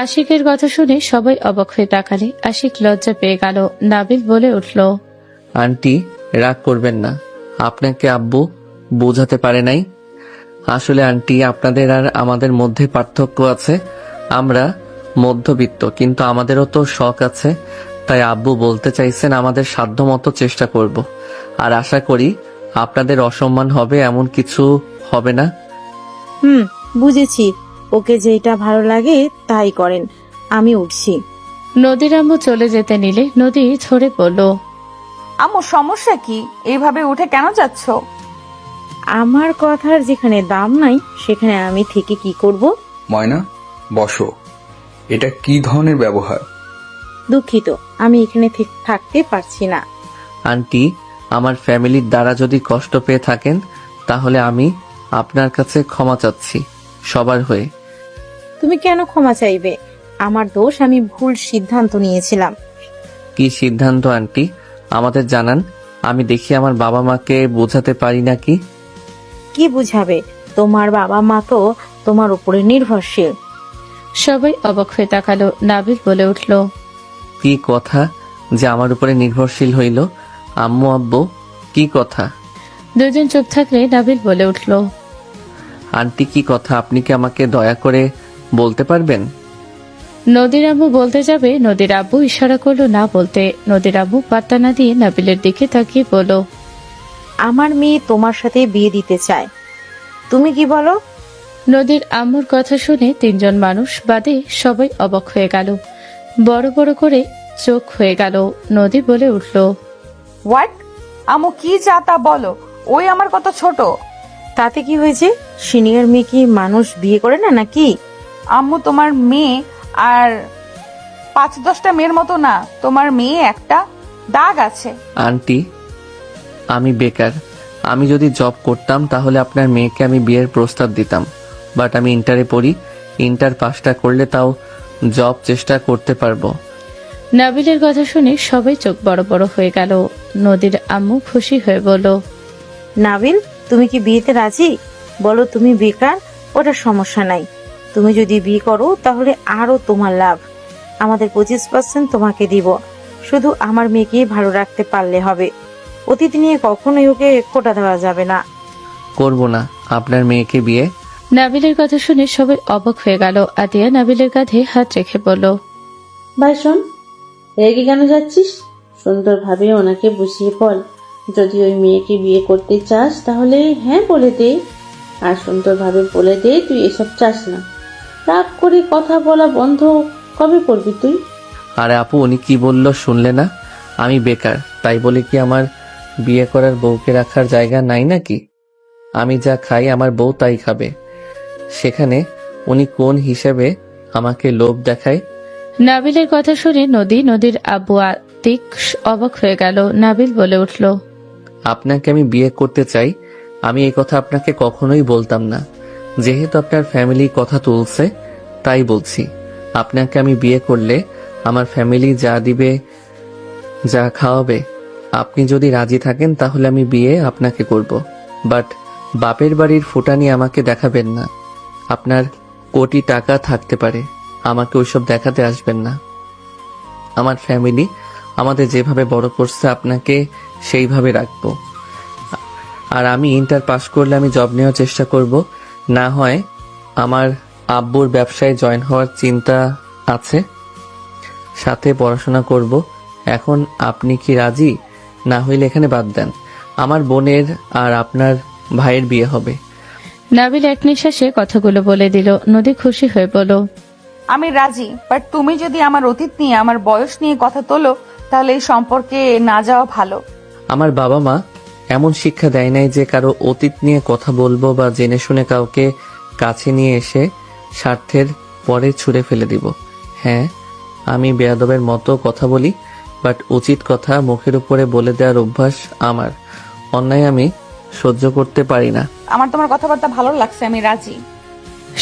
আশিকের কথা শুনে সবাই অবাক হয়ে তাকালে। আশিক লজ্জা পেয়ে গেল। নাবিল বলে উঠল, আন্টি রাগ করবেন না, আপনাকে আব্বু বোঝাতে পারে নাই। আসলে আন্টি, আপনাদের আর আমাদের মধ্যে পার্থক্য আছে। আমরা মধ্যবিত্ত, কিন্তু আমাদেরও তো শখ আছে। তাই আব্বু বলতে চাইছেন আমাদের সাধ্যমতো চেষ্টা করব, আর আশা করি আপনাদের অসম্মান হবে এমন কিছু হবে না। বুঝেছি, ওকে যেটা ভালো লাগে তাই করেন, আমি উঠছি। নদীর আম্মু চলে যেতে নিলে নদী ধরে বলল, আম্মু সমস্যা কি? এইভাবে উঠে কেন যাচ্ছ? আমার কথার যেখানে দাম নাই সেখানে আমি থেকে কি করব? ময়না, বসো। এটা কি ধরনের ব্যবহার? দুঃখিত, আমি এখানে থাকতে পারছি না। আন্টি, আমার ফ্যামিলির দ্বারা যদি কষ্ট পেয়ে থাকেন তাহলে আমি আপনার কাছে ক্ষমা চাচ্ছি সবার হয়ে। তুমি কেন ক্ষমা চাইবে? আমার দোষ, আমি ভুল সিদ্ধান্ত নিয়েছিলাম। কি সিদ্ধান্ত আন্টি, আমাদের জানান। আমি দেখি আমার বাবা মাকে বোঝাতে পারি নাকি। কি বুঝাবে? তোমার বাবা মা তো তোমার উপরে নির্ভরশীল। সবাই অবাক হয়ে তাকালো। নাবিল বলে উঠল, কি কথা যে আমার উপরে নির্ভরশীল হইল? আম্মু আব্বু, কি কথা? দুজন চুপ থাকলে নাবিল বলে উঠল, আন্টি কি কথা, আপনি কি আমাকে দয়া করে বলতে পারবেন? নদীর আম্মু বলতে যাবে, নদীর আব্বু ইশারা করলো না বলতে। নদীর আব্বু পাত্তা না দিয়ে নাবিলের দিকে তাকিয়ে বলল, আমার মেয়ে তোমার সাথে বিয়ে দিতে চায়, তুমি কি বলো? নদীর আম্মুর কথা শুনে তিনজন মানুষ বাদে সবাই অবাক হয়ে গেল। বড় বড় করে চোখ হয়ে গেল। নদী বলে উঠল, হোয়াট? আম্মু কি যা তা বলো, ওই আমার কত ছোট। তাতে কি হয়েছে? সিনিয়র মেয়ে কি মানুষ বিয়ে করে না নাকি? আম্মু তোমার মেয়ে আর 5-10টা মেয়ের মতো না, তোমার মেয়ে একটা দাগ আছে। আন্টি, আমি বেকার। আমি যদি জব করতাম তাহলে আপনার মেয়েকে আমি বিয়ের প্রস্তাব দিতাম, বাট আমি ইন্টারে পড়ি। ইন্টার পাসটা করলে তাও জব চেষ্টা করতে পারবো। নাবিলের কথা শুনে সবাই চোখ বড় বড় হয়ে গেল। নদীর আম্মু খুশি হয়ে বলল, নাবিল, তুমি কি বিয়েতে রাজি? বলো তুমি বেকার, ওটা সমস্যা নাই। তুমি যদি বিয়ে করো তাহলে আরো তোমার লাভ। আমাদের 25% তোমাকে দিব, শুধু আমার মেয়েকে ভালো রাখতে পারলে হবে। অতীত নিয়ে কখনোই ওকে খোটা দেওয়া যাবে না। করব না আপনার মেয়েকে বিয়ে। নাবিলের কথা শুনে সবাই অবাক হয়ে গেল। আতিয়া নাবিলের কাঁধে হাত রেখে বলল, ভাই শোন, রেগে কেন যাচ্ছিস? সুন্দরভাবে ওনাকে বুঝিয়ে বল, যদি ওই মেয়েকে বিয়ে করতে চাস তাহলে হ্যাঁ বলে দে, আর সুন্দরভাবে বলে দে তুই এসব চাস না। রাগ করে কথা বলা বন্ধ কবে করবি তুই? আরে আপু, উনি কি বললো শুনলে না? আমি বেকার, তাই বলে কি আমার বিয়ে করার বউকে রাখার জায়গা নাই নাকি? আমি যা খাই আমার বউ তাই খাবে। সেখানে উনি কোন হিসেবে আমাকে লোভ দেখায়? নাবিলের কথা শুনে নদীর আব্বু আতিক অবাক হয়ে গেল। নাবিল বলে উঠল, আপনাকে আমি বিয়ে করতে চাই, আমি এই কথা আপনাকে কখনোই বলতাম না। যেহেতু আপনার ফ্যামিলি কথা তুলছে তাই বলছি। আপনাকে আমি বিয়ে করলে আমার ফ্যামিলি যা দিবে, যা খাওয়াবে, আপনি যদি রাজি থাকেন তাহলে আমি বিয়ে আপনাকে করব। বাট বাপের বাড়ির ফুটানি আমাকে দেখাবেন না। আপনার কোটি টাকা থাকতে পারে, আমাকে ওইসব দেখাতে আসবেন না। আমার ফ্যামিলি আমাদের যেভাবে বড় করছে আপনাকে সেইভাবে রাখবো। আর আমি ইন্টার পাস করলে আমি জব নেওয়ার চেষ্টা করব। না হয় আমার আব্বুর ব্যবসায় জয়েন হওয়ার চিন্তা আছে, সাথে পড়াশোনা করব। এখন আপনি কি রাজি? না হইলে এখানে বাদ দেন, আমার বোনের আর আপনার ভাইয়ের বিয়ে হবে। নাবিল এক নিঃশ্বাসে কথাগুলো বলে দিল। নদী খুশি হয়ে বলল, আমি রাজি, বাট তুমি যদি আমার অতীত নিয়ে, আমার বয়স নিয়ে কথা তোলো, তাহলে এই সম্পর্কে না যাওয়া ভালো। আমার বাবা মা এমন শিক্ষা দেয় নাই যে কারো অতীত নিয়ে কথা বলবো বা জেনে শুনে কাউকে কাছে নিয়ে এসে স্বার্থের পরে ছুঁড়ে ফেলে দিব। হ্যাঁ, আমি বেয়াদবের মতো কথা বলি, বাট উচিত কথা মুখের উপরে বলে দেওয়ার অভ্যাস আমার। অন্যায় আমি সহ্য করতে পারি না। আমার তোমার কথাবার্তা ভালো লাগছে, আমি রাজি।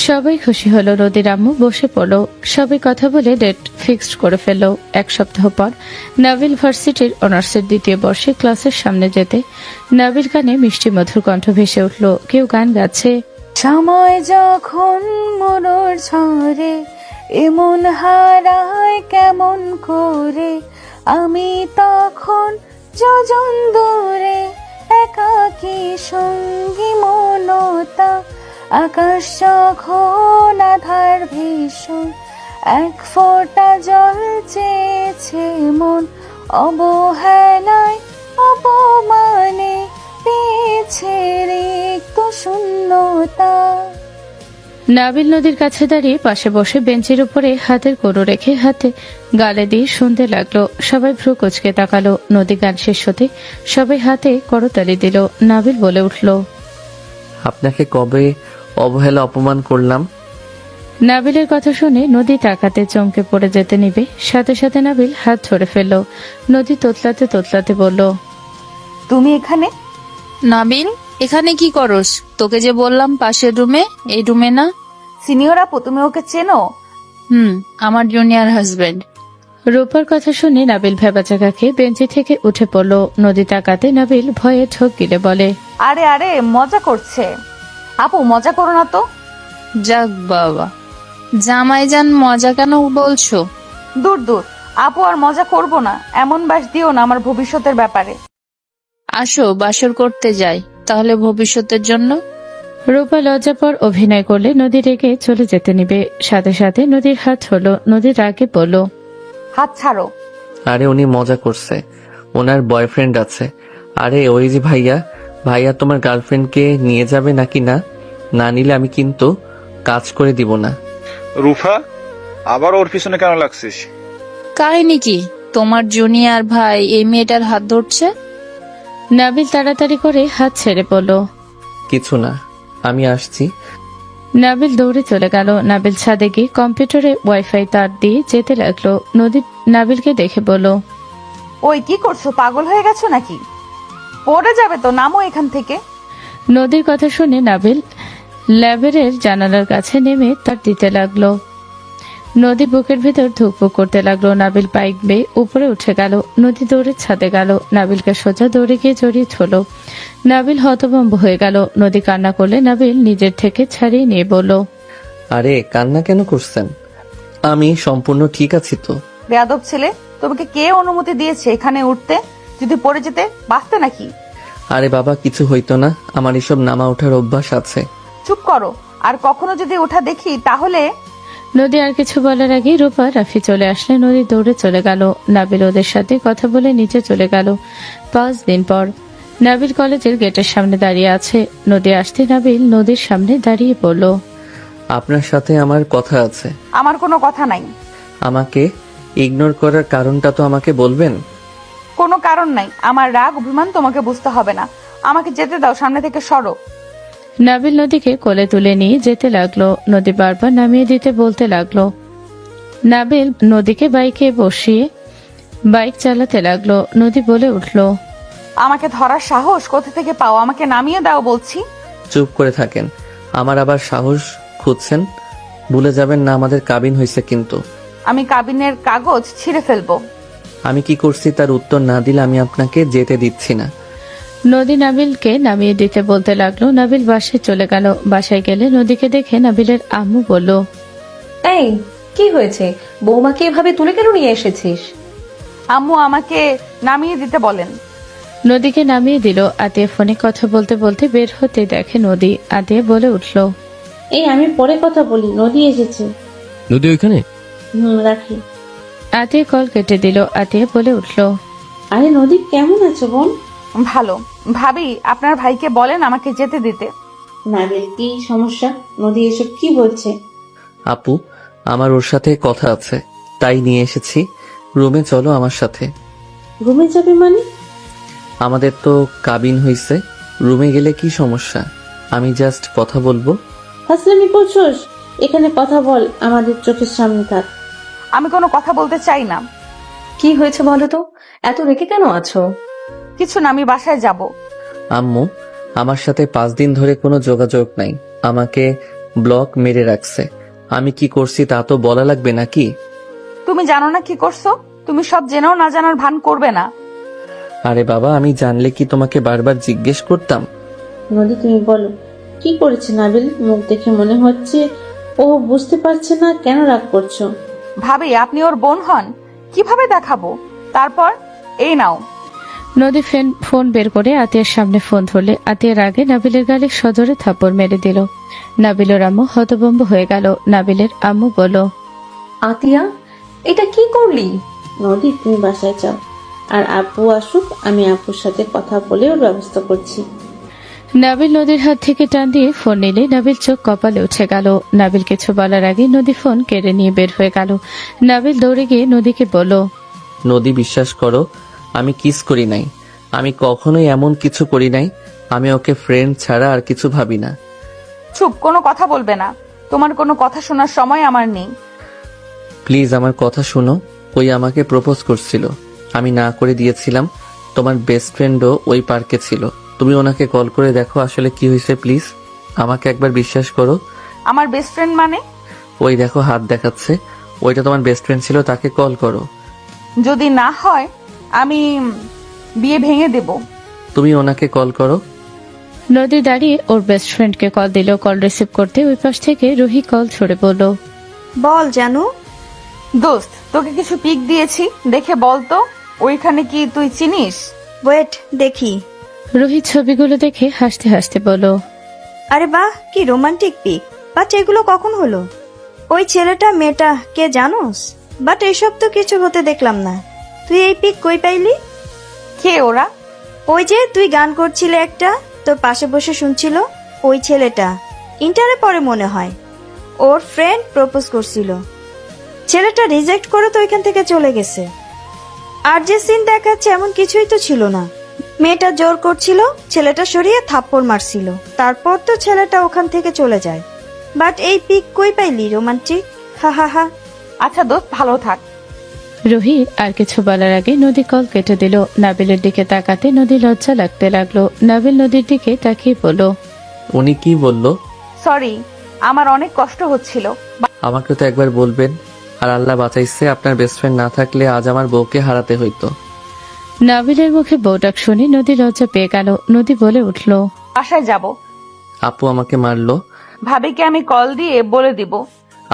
সবাই খুশি হলো। নদীর আম্মু বসে পড়লো। সবাই কথা বলে ডেট ফিক্সড করে ফেললো। এক সপ্তাহ পর নাবিল ভার্সিটির অনার্সের 2য় বর্ষে ক্লাসের সামনে যেতে নাবিল গানে মিষ্টি মধুর কণ্ঠ ভেসে উঠলো। কেউ গান গাচ্ছে, সময় যখন মনোর ঝরে এমন হারায় কেমন করে, আমি তখন যোজন দূরে একাকী সঙ্গী মনতা, আকাশ যখন আধার ভীষণ এক ফোঁটা জল চেয়েছে মন, অবহেলায় অপমানে পেয়েছে রিক্ত শূন্যতা। নাবিল নদীর কাছে দাঁড়িয়ে পাশে বসে বেঞ্চের উপরে হাতের কোড়ো রেখে হাতে গালে দিয়ে শুনতে লাগলো। সবাই ভ্রু কুচকে তাকালো। নদী গান শেষ হতে সবাই হাতে করতালি দিল। নাবিল বলে উঠল, আপনাকে কবে অবহেলা অপমান করলাম? নাবিলের কথা শুনে নদী তাকাতে চমকে পড়ে যেতে নিবে, সাথে সাথে নাবিল হাত ধরে ফেলল। নদী তোতলাতে তোতলাতে বলল, তুমি এখানে? নাবিল, এখানে কি করস? তোকে যে বললাম পাশের রুমে, এই রুমে না। সিনিয়র আপু, তুমি ওকে চেনো? আমার জুনিয়র হাজবেন্ড। রূপার কথা শুনে নাবিল ভেবাচাকা খেয়ে বেঞ্চি থেকে উঠে পড়ল। নদী তাকাতে নাবিল ভয়ে ঠোক গিলে বলে, আরে আরে, মজা করছে। আপু মজা করো না তো। যাক বাবা, জামাইজান মজা কেন বলছো? দূর দূর আপু, আর মজা করব না। এমন বাস দিও না আমার ভবিষ্যতের ব্যাপারে। আসো বাসর করতে যাই তাহলে ভবিষ্যতের জন্য। রূপা লজ্জাপর অভিনয় করলে নদী রেগে চলে যেতে নিবে, সাথে সাথে নদীর হাত হলো। নদীর রাগে বলল, হাত ছাড়ো। আরে উনি মজা করছে, ওনার বয়ফ্রেন্ড আছে। আরে ওই যে ভাইয়া, ভাইয়া তোমার গার্লফ্রেন্ডকে নিয়ে যাবে নাকি না? না নিলে আমি কিন্তু কাজ করে দিব না। রুফা, আবার ওর পিছনে কেন লাগছিস? কাহিনী কি? তোমার জুনিয়র ভাই এই মেয়েটার হাত ধরছে। নাবিল তাড়াতাড়ি করে হাত ছেড়ে পড়ল, কিছু না, আমি আসছি। নাবিল দৌড়ে চলে গেল। নাবিল ছাদে গিয়ে কম্পিউটারে ওয়াইফাই তার দিয়ে যেতে লাগলো। নদী নাবিলকে দেখে বলল, ওই কি করছো? পাগল হয়ে গেছো নাকি? পড়ে যাবে তো, নামো এখান থেকে। নদীর কথা শুনে নাবিল ল্যাবের জানালার কাছে নেমে তার দিতে লাগলো। নদী বুকের ভেতর ধুকপুক করতে লাগলো। নাবিল বাইক বেয়ে উপরে উঠে গেল। নদী দৌড়ে ছাদে গেল। নাবিলকে সোজা দৌড়ে গিয়ে জড়িয়ে ধরল। নাবিল হতভম্ব হয়ে গেল। নদী কান্না করলে নাবিল নিজের থেকে ছাড়িয়ে নিয়ে বলল, আরে কান্না কেন করছেন? আমি সম্পূর্ণ ঠিক আছি তো। বেয়াদব ছেলে, তোমাকে কে অনুমতি দিয়েছে এখানে উঠতে? যদি পড়ে যেতে বাঁচতে নাকি? আরে বাবা, কিছু হইতো না, আমার এসব নামা ওঠার অভ্যাস আছে। চুপ করো, আর কখনো যদি ওঠা দেখি তাহলে। নদী আর কিছু বলার আগে রূপা রাফি চলে আসলে নদী দৌড়ে চলে গেল। নাবিল ওদের সাথে কথা বলে নিচে চলে গেল। 5 দিন পর নাবিল কলেজের গেটের সামনে দাঁড়িয়ে আছে। নদী আসতে নাবিল নদীর সামনে দাঁড়িয়ে পড়ল, আপনার সাথে আমার কথা আছে। আমার কোনো কথা নাই। আমাকে ইগনোর করার কারণটা তো আমাকে বলবেন। কোনো কারণ নাই। আমার রাগ অভিমান তোমাকে বুঝতে হবে না। আমাকে যেতে দাও, সামনে থেকে সরো। নাবিল নদীকে কোলে তুলে নিয়ে যেতে লাগলো। নদী বারবার নামিয়ে দিতে বলতে লাগলো। নাবিল নদীকে বাইকে বসিয়ে বাইক চালাতে লাগলো। নদী বলে উঠল, আমাকে ধরার সাহস কোথা থেকে পাও? আমাকে নামিয়ে দাও বলছি। চুপ করে থাকেন, আমার আবার সাহস খুঁজছেন? ভুলে যাবেন না আমাদের কাবিন হয়েছে কিন্তু। আমি কাবিনের কাগজ ছিঁড়ে ফেলবো। আমি কি করছি তার উত্তর না দিলে আমি আপনাকে যেতে দিচ্ছি না। নদী নাবিলকে নামিয়ে দিতে বলতে লাগলো। নাবিল বাসায় চলে গেল। বাসায় গেলে নদীকে দেখে নাবিলের আম্মু বলল, এই কি হয়েছে? বৌমাকে এভাবে তুলে কেন নিয়ে এসেছিস? আম্মু আমাকে নামিয়ে দিতে বলেন। নদীকে নামিয়ে দিল। আতিয়া ফোনে কথা বলতে বলতে বের হতে দেখে নদী। আতিয়া বলে উঠল, এই আমি পরে কথা বলি, নদী এসেছে। নদী ওইখানে? রাখি। আতিয়া কল কেটে দিল। আতিয়া বলে উঠল, আরে নদী, কেমন আছো বোন? ভালো। ভাবি, আপনার ভাইকে বলেন আমাকে যেতে দিতে। নাবিল, কি সমস্যা? নদী এসব কি বলছে? আপু, আমার ওর সাথে কথা আছে, তাই নিয়ে এসেছি। রুমে চলো আমার সাথে। রুমে যাবে মানে? আমাদের তো কাবিন হইছে, রুমে গেলে কি সমস্যা? আমি জাস্ট কথা বলবো। ফাসলামি করছোস? এখানে কথা বল, আমাদের চোখের সামনে থাক। আমি কোনো কথা বলতে চাই না। কি হয়েছে বলো তো? এত রেখে কেন আছো? কিছু না, আমি বাসায় যাব। আম্মু, আমার সাথে 5 দিন ধরে কোনো যোগাযোগ নাই, আমাকে ব্লক মেরে রাখছে। আমি কি করছি তা তো বলা লাগবে নাকি? তুমি জানো না কি করছো? তুমি সব জেনেও না জানার ভান করবে না। আরে বাবা, আমি জানলে কি তোমাকে বারবার জিজ্ঞেস করতাম? নদী, তুমি বলো কি করেছে নাবিল? মুখ দেখে মনে হচ্ছে ও বুঝতে পারছে না কেন রাগ করছো। ভাবি, আপনি ওর বোন হন, কিভাবে দেখাবো? তারপর এই নাও। নদী ফোন বের করে আতিয়ার সামনে ফোন ধরলে আতিয়ার আগে নাবিলের গালে সজোরে থাপ্পড় মেরে দিল। নাবিলের আম্মু হতভম্ব হয়ে গেল। নাবিলের আম্মু বলল, আতিয়া, এটা কি করলি? নদী, তুমি বাসায় যাও, আর আপু আসুক, আমি আপুর সাথে কথা বলে ওর ব্যবস্থা করছি। নাবিল নদীর হাত থেকে টান দিয়ে ফোন নিলে নাবিল চোখ কপালে উঠে গেল। নাবিল কিছু বলার আগে নদী ফোন কেড়ে নিয়ে বের হয়ে গেল। নাবিল দৌড়ে গিয়ে নদীকে বলল, নদী, বিশ্বাস করো, আমি কিস করি নাই, আমি কখনোই এমন কিছু করি নাই। আমি ওকে ফ্রেন্ড ছাড়া আর কিছু ভাবি না। চুপ, কোনো কথা বলবে না। তোমার কোনো কথা শোনার সময় আমার নেই। প্লিজ আমার কথা শোনো। ওই আমাকে প্রপোজ করছিল, আমি না করে দিয়েছিলাম। তোমার বেস্ট ফ্রেন্ডও ওই পার্কে ছিল, তুমি ওনাকে কল করে দেখো আসলে কি হয়েছে। প্লিজ আমাকে একবার বিশ্বাস করো। আমার বেস্ট ফ্রেন্ড মানে? ওই দেখো হাত দেখাচ্ছে, ওইটা তোমার বেস্ট ফ্রেন্ড ছিল, তাকে কল করো। যদি না হয় আমি বিয়ে ভেঙে দেব। তুমি ওনাকে কল করো। নদী দাঁড়িয়ে ওর বেস্ট ফ্রেন্ডকে কল দিল। কল রিসিভ করতে ওই পাশ থেকে রুহি কল ছড়ে বলল, বল জানু। দোস্ত, তোকে কিছু পিক দিয়েছি, দেখে বল তো ওইখানে কি তুই চিনিস? ওয়েট, দেখি। রুহি ছবিগুলো দেখে হাসতে হাসতে বলল, আরে বাহ, কি রোমান্টিক পিক। বাট এগুলো কখন হলো? ওই ছেলেটা মেয়েটা কে জানোস? বাট এসব তো কিছু হতে দেখলাম না। তুই এই পিক কই পাইলি? কে ওরা? ওই যে তুই গান করছিলে একটা, তোর পাশে বসে শুনছিল ওই ছেলেটা। ইন্টারে পরে মনে হয় ওর ফ্রেন্ড প্রপোজ করছিল, ছেলেটা রিজেক্ট করে তো ওইখান থেকে চলে গেছে। আর যে সিন দেখাচ্ছে এমন কিছুই তো ছিল না। মেয়েটা জোর করছিল, ছেলেটা সরিয়ে থাপ্পড় মারছিল, তারপর তো ছেলেটা ওখান থেকে চলে যায়। বাট এই পিক কই পাইলি রোমান্টিক? হা হা হা। আচ্ছা দোস্ত, ভালো থাক। রুহি আর কিছু বলার আগে নদী কল কেটে দিল। নাবিলের দিকে তাকাতে নদী লজ্জা লাগতে লাগলো। নাবিল নদীর দিকে তাকিয়ে বলল, উনি কি বলল? সরি, আমার অনেক কষ্ট হচ্ছিল। আমাকে তো একবার বলবেন। আর আল্লাহ বাঁচাইছে, আপনার বেস্ট ফ্রেন্ড না থাকলে আজ আমার বউকে হারাতে হইতো। নাবিলের মুখে বউ ডাক শুনে নদী লজ্জা পেয়ে গেল। নদী বলে উঠল, বাসায় যাব। আপু আমাকে মারলো। ভাবিকে আমি কল দিয়ে বলে দিব।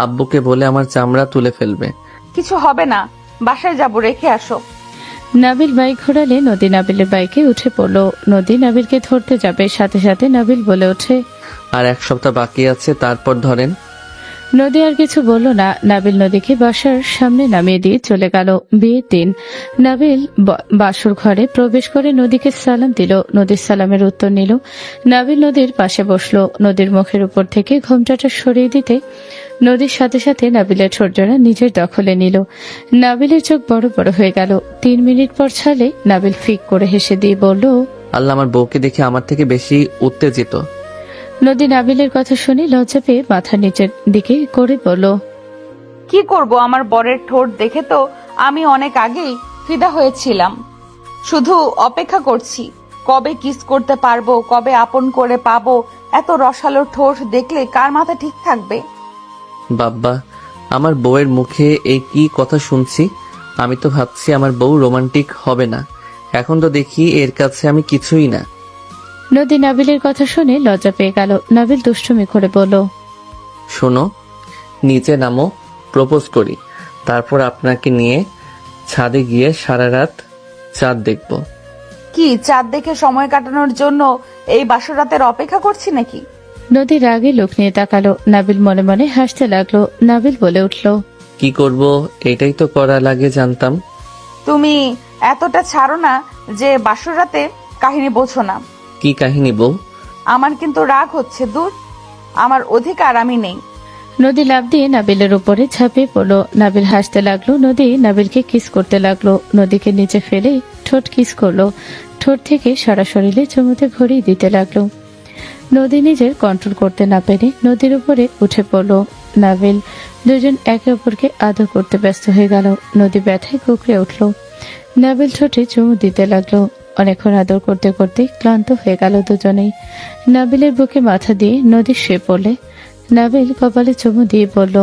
আব্বুকে বলে আমার চামড়া তুলে ফেলবে। কিছু হবে না, বাসায় যাব, রেখে আসো। নাবিল বাইক ঘোরালে নদী নাবিলের বাইকে উঠে পড়ল। নদী নাবিলকে ধরতে যাবে, সাথে সাথে নাবিল বলে ওঠে, আর 1 সপ্তাহ বাকি আছে, তারপর ধরেন। নদী আর কিছু বলল না। নাবিল নদীকে বাসার সামনে নামিয়ে দিয়ে চলে গেল। বিয়ের দিন নাবিল বাসর ঘরে প্রবেশ করে নদীকে সালাম দিল। নদীর সালামের উত্তর নিল। নাবিল নদীর পাশে বসলো। নদীর মুখের উপর থেকে ঘোমটাটা সরিয়ে দিতে নদীর সাথে সাথে নাবিলের ঠোঁটজোড়া নিজের দখলে নিল। নাবিলের চোখ বড় বড় হয়ে গেল। 3 মিনিট পর ছালে নাবিল ফিক করে হেসে দিয়ে বলল, আল্লাহ, আমার বউকে দেখে আমার থেকে বেশি উত্তেজিত। নদী নাবিলের কথা শুনে লজ্জা পেয়ে মাথা নিচের দিকে করে বলল, কি করব, আমার বরের ঠোঁট দেখে তো আমি অনেক আগেই ফিদা হয়েছিলাম। শুধু অপেক্ষা করছি কবে কিস করতে পারবো, কবে আপন করে পাবো। এত রসালো ঠোঁট দেখলে কার মাথা ঠিক থাকবে? বাব্বা, আমার বউয়ের মুখে এই কি কথা শুনছি। আমি তো ভাবছি আমার বউ রোমান্টিক হবে না, এখন তো দেখি এর কাছে আমি কিছুই না। নদী নাবিলের কথা শুনে লজ্জা পেয়ে গেল। নাবিল দুষ্টুমি করে বলল, শোনো, নিচে নামো, প্রপোজ করি, তারপর আপনাকে নিয়ে ছাদে গিয়ে সারা রাত চাঁদ দেখব। কি চাঁদ দেখে সময় কাটানোর জন্য এই বাসর রাতের অপেক্ষা করছি নাকি? নদী রাগে লোক নিয়ে তাকালো। নাবিল মনে মনে হাসতে লাগলো। নাবিল বলে উঠল, কি করব এটাই তো করা লাগে জানতাম। তুমি এতটা ছাড়ো না যে বাসর রাতে কাহিনী বোঝো না। কি কাহিনী বউ? আমার কিন্তু রাগ হচ্ছে, দূর, আমার অধিকার আমি নেই। নদী লাফ দিয়ে নাবিলের উপরে ঝাঁপিয়ে পড়লো। নাবিল হাসতে লাগলো। নদী নাবিলকে কিস করতে লাগলো। নদীকে নিচে ফেলে ঠোঁট কিস করলো। ঠোঁট থেকে সারা শরীরে চুমুতে ভরিয়ে দিতে লাগলো। নদী নিজের কন্ট্রোল করতে না পেরে নদীর উপরে উঠে পড়লো। নাবিল দুজন একে অপরকে আদর করতে ব্যস্ত হয়ে গেল। নদী ব্যথায় কুকড়ে উঠলো। নাবিল ঠোঁটে চুমু দিতে লাগলো। অনেকক্ষণ আদর করতে করতে ক্লান্ত হয়ে গেল দুজনেই। নাবিলের বুকে মাথা দিয়ে নদী শুয়ে পড়লে নাবিল কপালে চুমু দিয়ে বলল,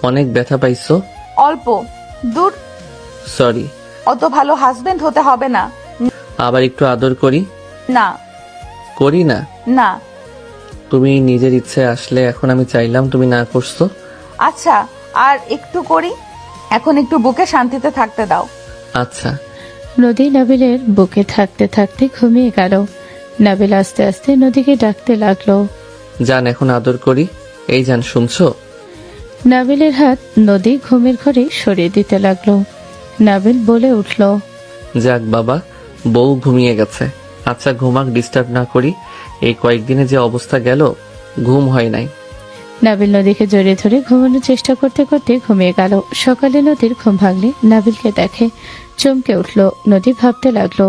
অনেক ব্যথা পাইছো? অল্প, দূর। সরি। অত ভালো হাজবেন্ড হতে হবে না। আবার একটু আদর করি? না করি না? না। তুমি নিজের ইচ্ছে আসলে, এখন আমি চাইলাম তুমি না করছো। আচ্ছা, আর একটু করি। এখন একটু বুকে শান্তিতে থাকতে দাও। আচ্ছা। নদী নাবিলের বুকে থাকতে থাকতে ঘুমিয়ে গেল। নাবিল আস্তে আস্তে নদীকে ডাকতে লাগলো। জান এখন আদর করি। এই জান শুনছো? নাবিলের হাত নদী ঘুমের ঘরে সরিয়ে দিতে লাগলো। নাবিল বলে উঠল, যাক বাবা, বউ ঘুমিয়ে গেছে। আচ্ছা ঘুমাক, ডিস্টার্ব না করি। এই কয়েকদিনে যে অবস্থা গেল, ঘুম হয় নাই। নাবিল নদীকে জড়িয়ে ধরে ঘুমানোর চেষ্টা করতে করতে ঘুমিয়ে গেল। সকালে নদীর ঘুম ভাঙলে নাবিলকে দেখে চমকে উঠল। নদী ভাবতে লাগলো,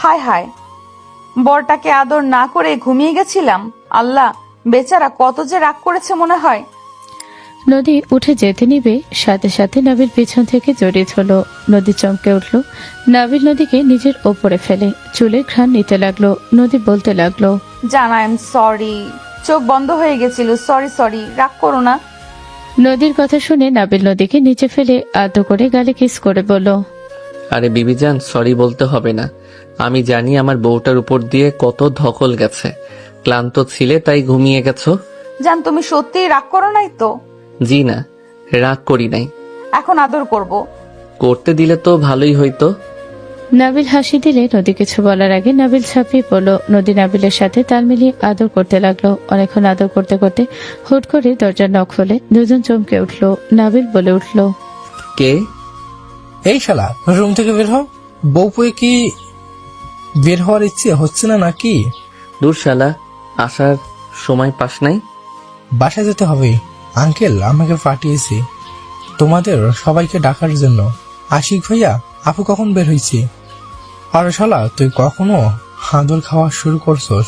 হায় হায়, বরটাকে আদর না করে ঘুমিয়ে গেছিলাম। আল্লাহ, বেচারা কত যে রাগ করেছে মনে হয়। নদী উঠে যেতে নিবে, সাথে সাথে নাবিল পিছন থেকে জড়িয়ে ধরল। নদী চমকে উঠল। নাবিল নদীকে নিজের ওপরে ফেলে চুলের ঘ্রাণ নিতে লাগলো। নদী বলতে লাগলো, জান, আই এম সরি, চোখ বন্ধ হয়ে গেছিল, সরি সরি, রাগ করো না। নদীর কথা শুনে নাবিল নদীকে নিচে ফেলে আদর করে গালে কিস করে বলল, আরে বিবি জান, সরি বলতে হবে না। আমি জানি আমার বউটার উপর দিয়ে কত ধকল গেছে। ক্লান্ত ছিলে তাই ঘুমিয়ে গেছো। জান, তুমি সত্যিই রাগ করো নাই তো? জি না, রাগ করি নাই। এখন আদর করব। করতে দিলে তো ভালোই হইতো। নাবিল হাসি দিলে নদী কিছু বলার আগে নাবিল ছাপিয়ে পড়লো। নদী নাবিলের সাথে তাল মিলিয়ে আদর করতে লাগলো। অনেকক্ষণ আদর করতে করতে হুট করে দরজার নখ হলে দুজন চমকে উঠলো। নাবিল বলে উঠল, কে? এই শালা, রুম থেকে বের হও। বউ পেয়ে কি বের হওয়ার ইচ্ছে হচ্ছে না নাকি? দূর শালা, আসার সময় পাস নাই? বাসায় যেতে হবে। আঙ্কেল আমাকে পাঠিয়েছে তোমাদের সবাইকে ডাকার জন্য। আশিক ভাইয়া, আপু কখন বের হয়েছে? আর শালা, তুই কখনো হাঁদল খাওয়া শুরু করছস?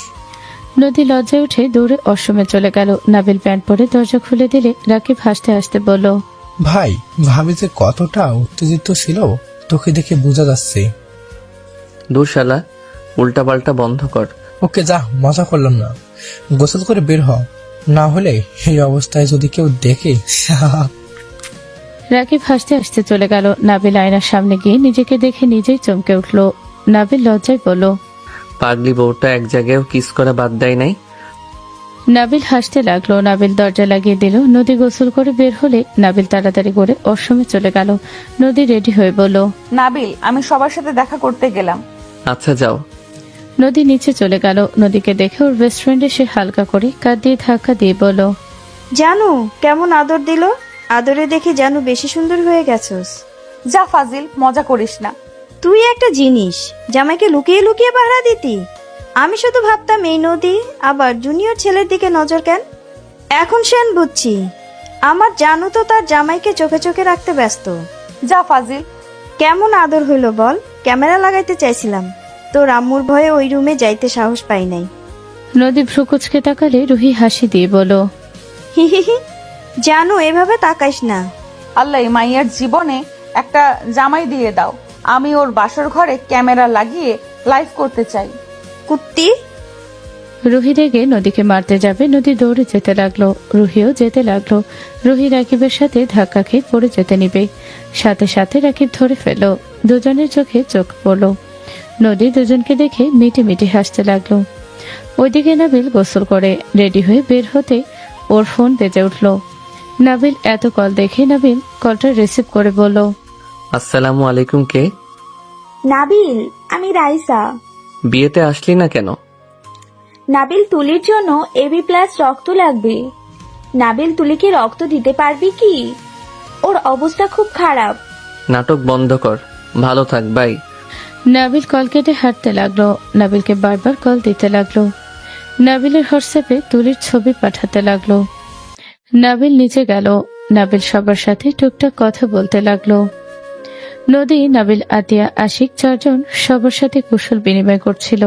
নদী লজ্জায় উঠে দৌড়ে অসমে চলে গেল। নাবিল প্যান্ট পরে দরজা খুলে দিলে রাকিব হাসতে হাসতে বলল, ভাই, ভাবি যে কতটা উত্তেজিত ছিল তোকে দেখে বোঝা যাচ্ছে। দূর শালা, উল্টা পাল্টা বন্ধ কর। ওকে যা, মজা করলাম না। গোসল করে বের হ, না হলে এই অবস্থায় যদি কেউ দেখে। রাকিব হাসতে হাসতে চলে গেল। নাবিল আয়নার সামনে গিয়ে নিজেকে দেখে নিজেই চমকে উঠল। নাবিল লজ্জায় বলল, পাগলি বউটা এক জায়গায়ও কিস করা বাদ দেয় নাই। নাবিল হাসতে লাগলো। নাবিল দরজা লাগিয়ে দিল। নদী গোসল করে বের হলে নাবিল তাড়াতাড়ি করে অসমে চলে গেল। নদী রেডি হয়ে বলল, নাবিল, আমি সবার সাথে দেখা করতে গেলাম। আচ্ছা যাও। নদী নিচে চলে গেল। নদীকে দেখে ওর বেস্ট ফ্রেন্ড এসে হালকা করে কাঁধ দিয়ে ধাক্কা দিয়ে বলল, জানু কেমন আদর দিল। আদরে দেখে জানু বেশি সুন্দর হয়ে গেছস। যা ফাজিল, মজা করিস না। তুই একটা জিনিস, জামাইকে লুকিয়ে লুকিয়ে পাহারা দিতি। আমি শুধু ভাবতাম এই নদী আবার জুনিয়র ছেলের দিকে নজর কেন। এখন সেন বুঝছি, আমার জানু তো তার জামাইকে চোখে চোখে রাখতে ব্যস্ত। যা ফাজিল। কেমন আদর হইল বল। ক্যামেরা লাগাইতে চাইছিলাম, তোর আম্মুর ভয়ে ওই রুমে যাইতে সাহস পাই নাই। নদী ভ্রুকুচকে তাকালে রুহি হাসি দিয়ে বলল, হি হি হি, জানু এভাবে তাকাইস না। আল্লাহ, মাইয়ার জীবনে একটা জামাই দিয়ে দাও। আমি ওর বাসর ঘরে ক্যামেরা লাগিয়ে লাইভ করতে চাই। কুত্তি। রুহি রেগে নদীকে মারতে যাবে। নদী দৌড়ে যেতে লাগলো। রুহিও যেতে লাগলো। রুহি রাকিবের সাথে ধাক্কা খেয়ে পড়ে যেতে নিবে, সাথে সাথে রাকিব ধরে ফেলল। দুজনের চোখে চোখ পড়ল। নদী দুজনকে দেখে মিটি মিটি হাসতে লাগলো। ওইদিকে নাবিল গোসল করে রেডি হয়ে বের হতে ওর ফোন বেজে উঠল। নাবিল এত কল দেখে নাবিল কলটা রিসিভ করে বলল, আসসালামু আলাইকুম। কে? নাবিল, আমি রাইসা। বিয়েতে আসলি না কেন? নাবিল, তুলির জন্য AB+ রক্ত লাগবে। নাবিল, তুলিকে রক্ত দিতে পারবি কি? ওর অবস্থা খুব খারাপ। নাটক বন্ধ কর, ভালো থাক, বাই। নাবিল কল কেটে হাঁটতে লাগলো। নাবিলকে বারবার কল দিতে লাগলো। নাবিলের হোয়াটসঅ্যাপে তুলির ছবি পাঠাতে লাগলো। নাবিল নিচে গেল। নাবিল সবার সাথে টুকটাক কথা বলতে লাগলো। নদী, নাবিল, আতিয়া, আশিক চারজন সবার সাথে কুশল বিনিময় করছিল।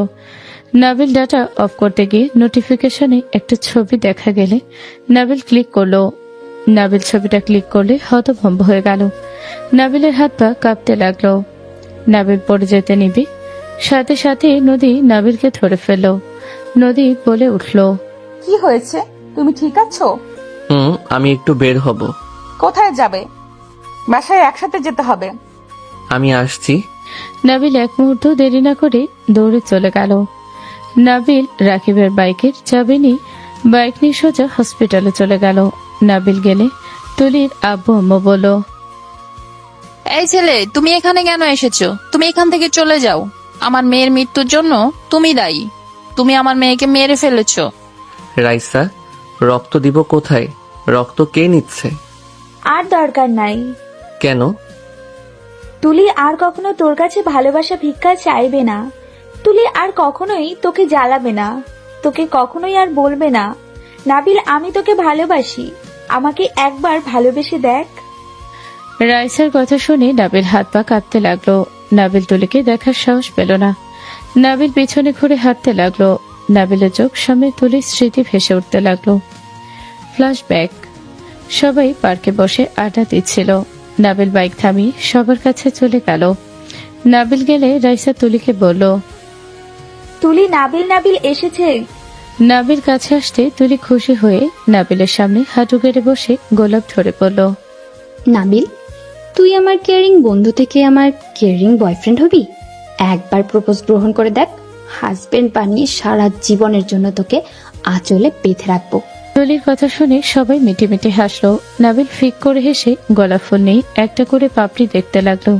নাবিল ডাটা অফ করতে গিয়ে নোটিফিকেশনে একটা ছবি দেখা গেলে নাবিল ক্লিক করলো। নাবিল ছবিটা ক্লিক করলে হতভম্ব হয়ে গেল। নাবিলের হাত পা কাঁপতে লাগলো। নাবিল পড়ে যেতে নিবে, সাথে সাথে নদী নাবিলকে ধরে ফেলল। নদী বলে উঠল, কি হয়েছে? তুমি ঠিক আছো? আমি একটু বের হব। কোথায় যাবে? বাসায় একসাথে যেতে হবে। আমি আসছি। নাবিল এক মুহূর্ত দেরি না করে দৌড়ে চলে গেল। নাবিল রাকিবের বাইকের চাবি নিয়ে বাইক নিয়ে সোজা হসপিটালে চলে গেল। নাবিল গেলে তুলির আব্বু আম্মু বলল, এই ছেলে, তুমি এখানে কেন এসেছো? তুমি এখান থেকে চলে যাও। আমার মেয়ের মৃত্যুর জন্য তুমি দায়ী। তুমি আমার মেয়েকে মেরে ফেলেছো। রাইসা, রক্ত দিব কোথায়? রক্ত কে নিচ্ছে? আর দরকার নাই। কেন? তুলি আর কখনো তোর কাছে ভালোবাসা ভিক্ষা চাইবে না। তুলি আর কখনোই তোকে জ্বালাবে না, তোকে কখনোই আর বলবে না, নাবিল আমি তোকে ভালোবাসি, আমাকে একবার ভালোবেসে দেখ। রাইসার কথা শুনে নাবিল হাত পা কাঁপতে লাগলো। নাবিল তুলিকে দেখার সাহস পেল না। নাবিল পিছনে ঘুরে হাঁটতে লাগলো। নাবিলের চোখ সামনে তুলির স্মৃতি ভেসে উঠতে লাগলো। ফ্ল্যাশব্যাক। সবাই পার্কে বসে আড্ডা দিচ্ছিল। নাবিল বাইক থামিয়ে সবার কাছে চলে গেল। নাবিল গেলে রাইসা তুলিকে বলল, তুলি, নাবিল নাবিল এসেছে। নাবিল কাছে আসতে তুলি খুশি হয়ে নাবিলের সামনে হাঁটু গেড়ে বসে গোলাপ ধরে পড়ল। নাবিল, তুই আমার কেয়ারিং বন্ধু থেকে আমার কেয়ারিং বয়ফ্রেন্ড হবি? একবার প্রপোজ গ্রহণ করে দেখ, হাজবেন্ড বানিয়ে সারা জীবনের জন্য তোকে আঁচলে বেঁধে রাখবো। তুলির কথা শুনে সবাই মিটি মিটি হাসলো। নাবিল ফিক করে হেসে গোলাপ ফুল নিয়ে একটা করে পাপড়ি দেখতে লাগলো।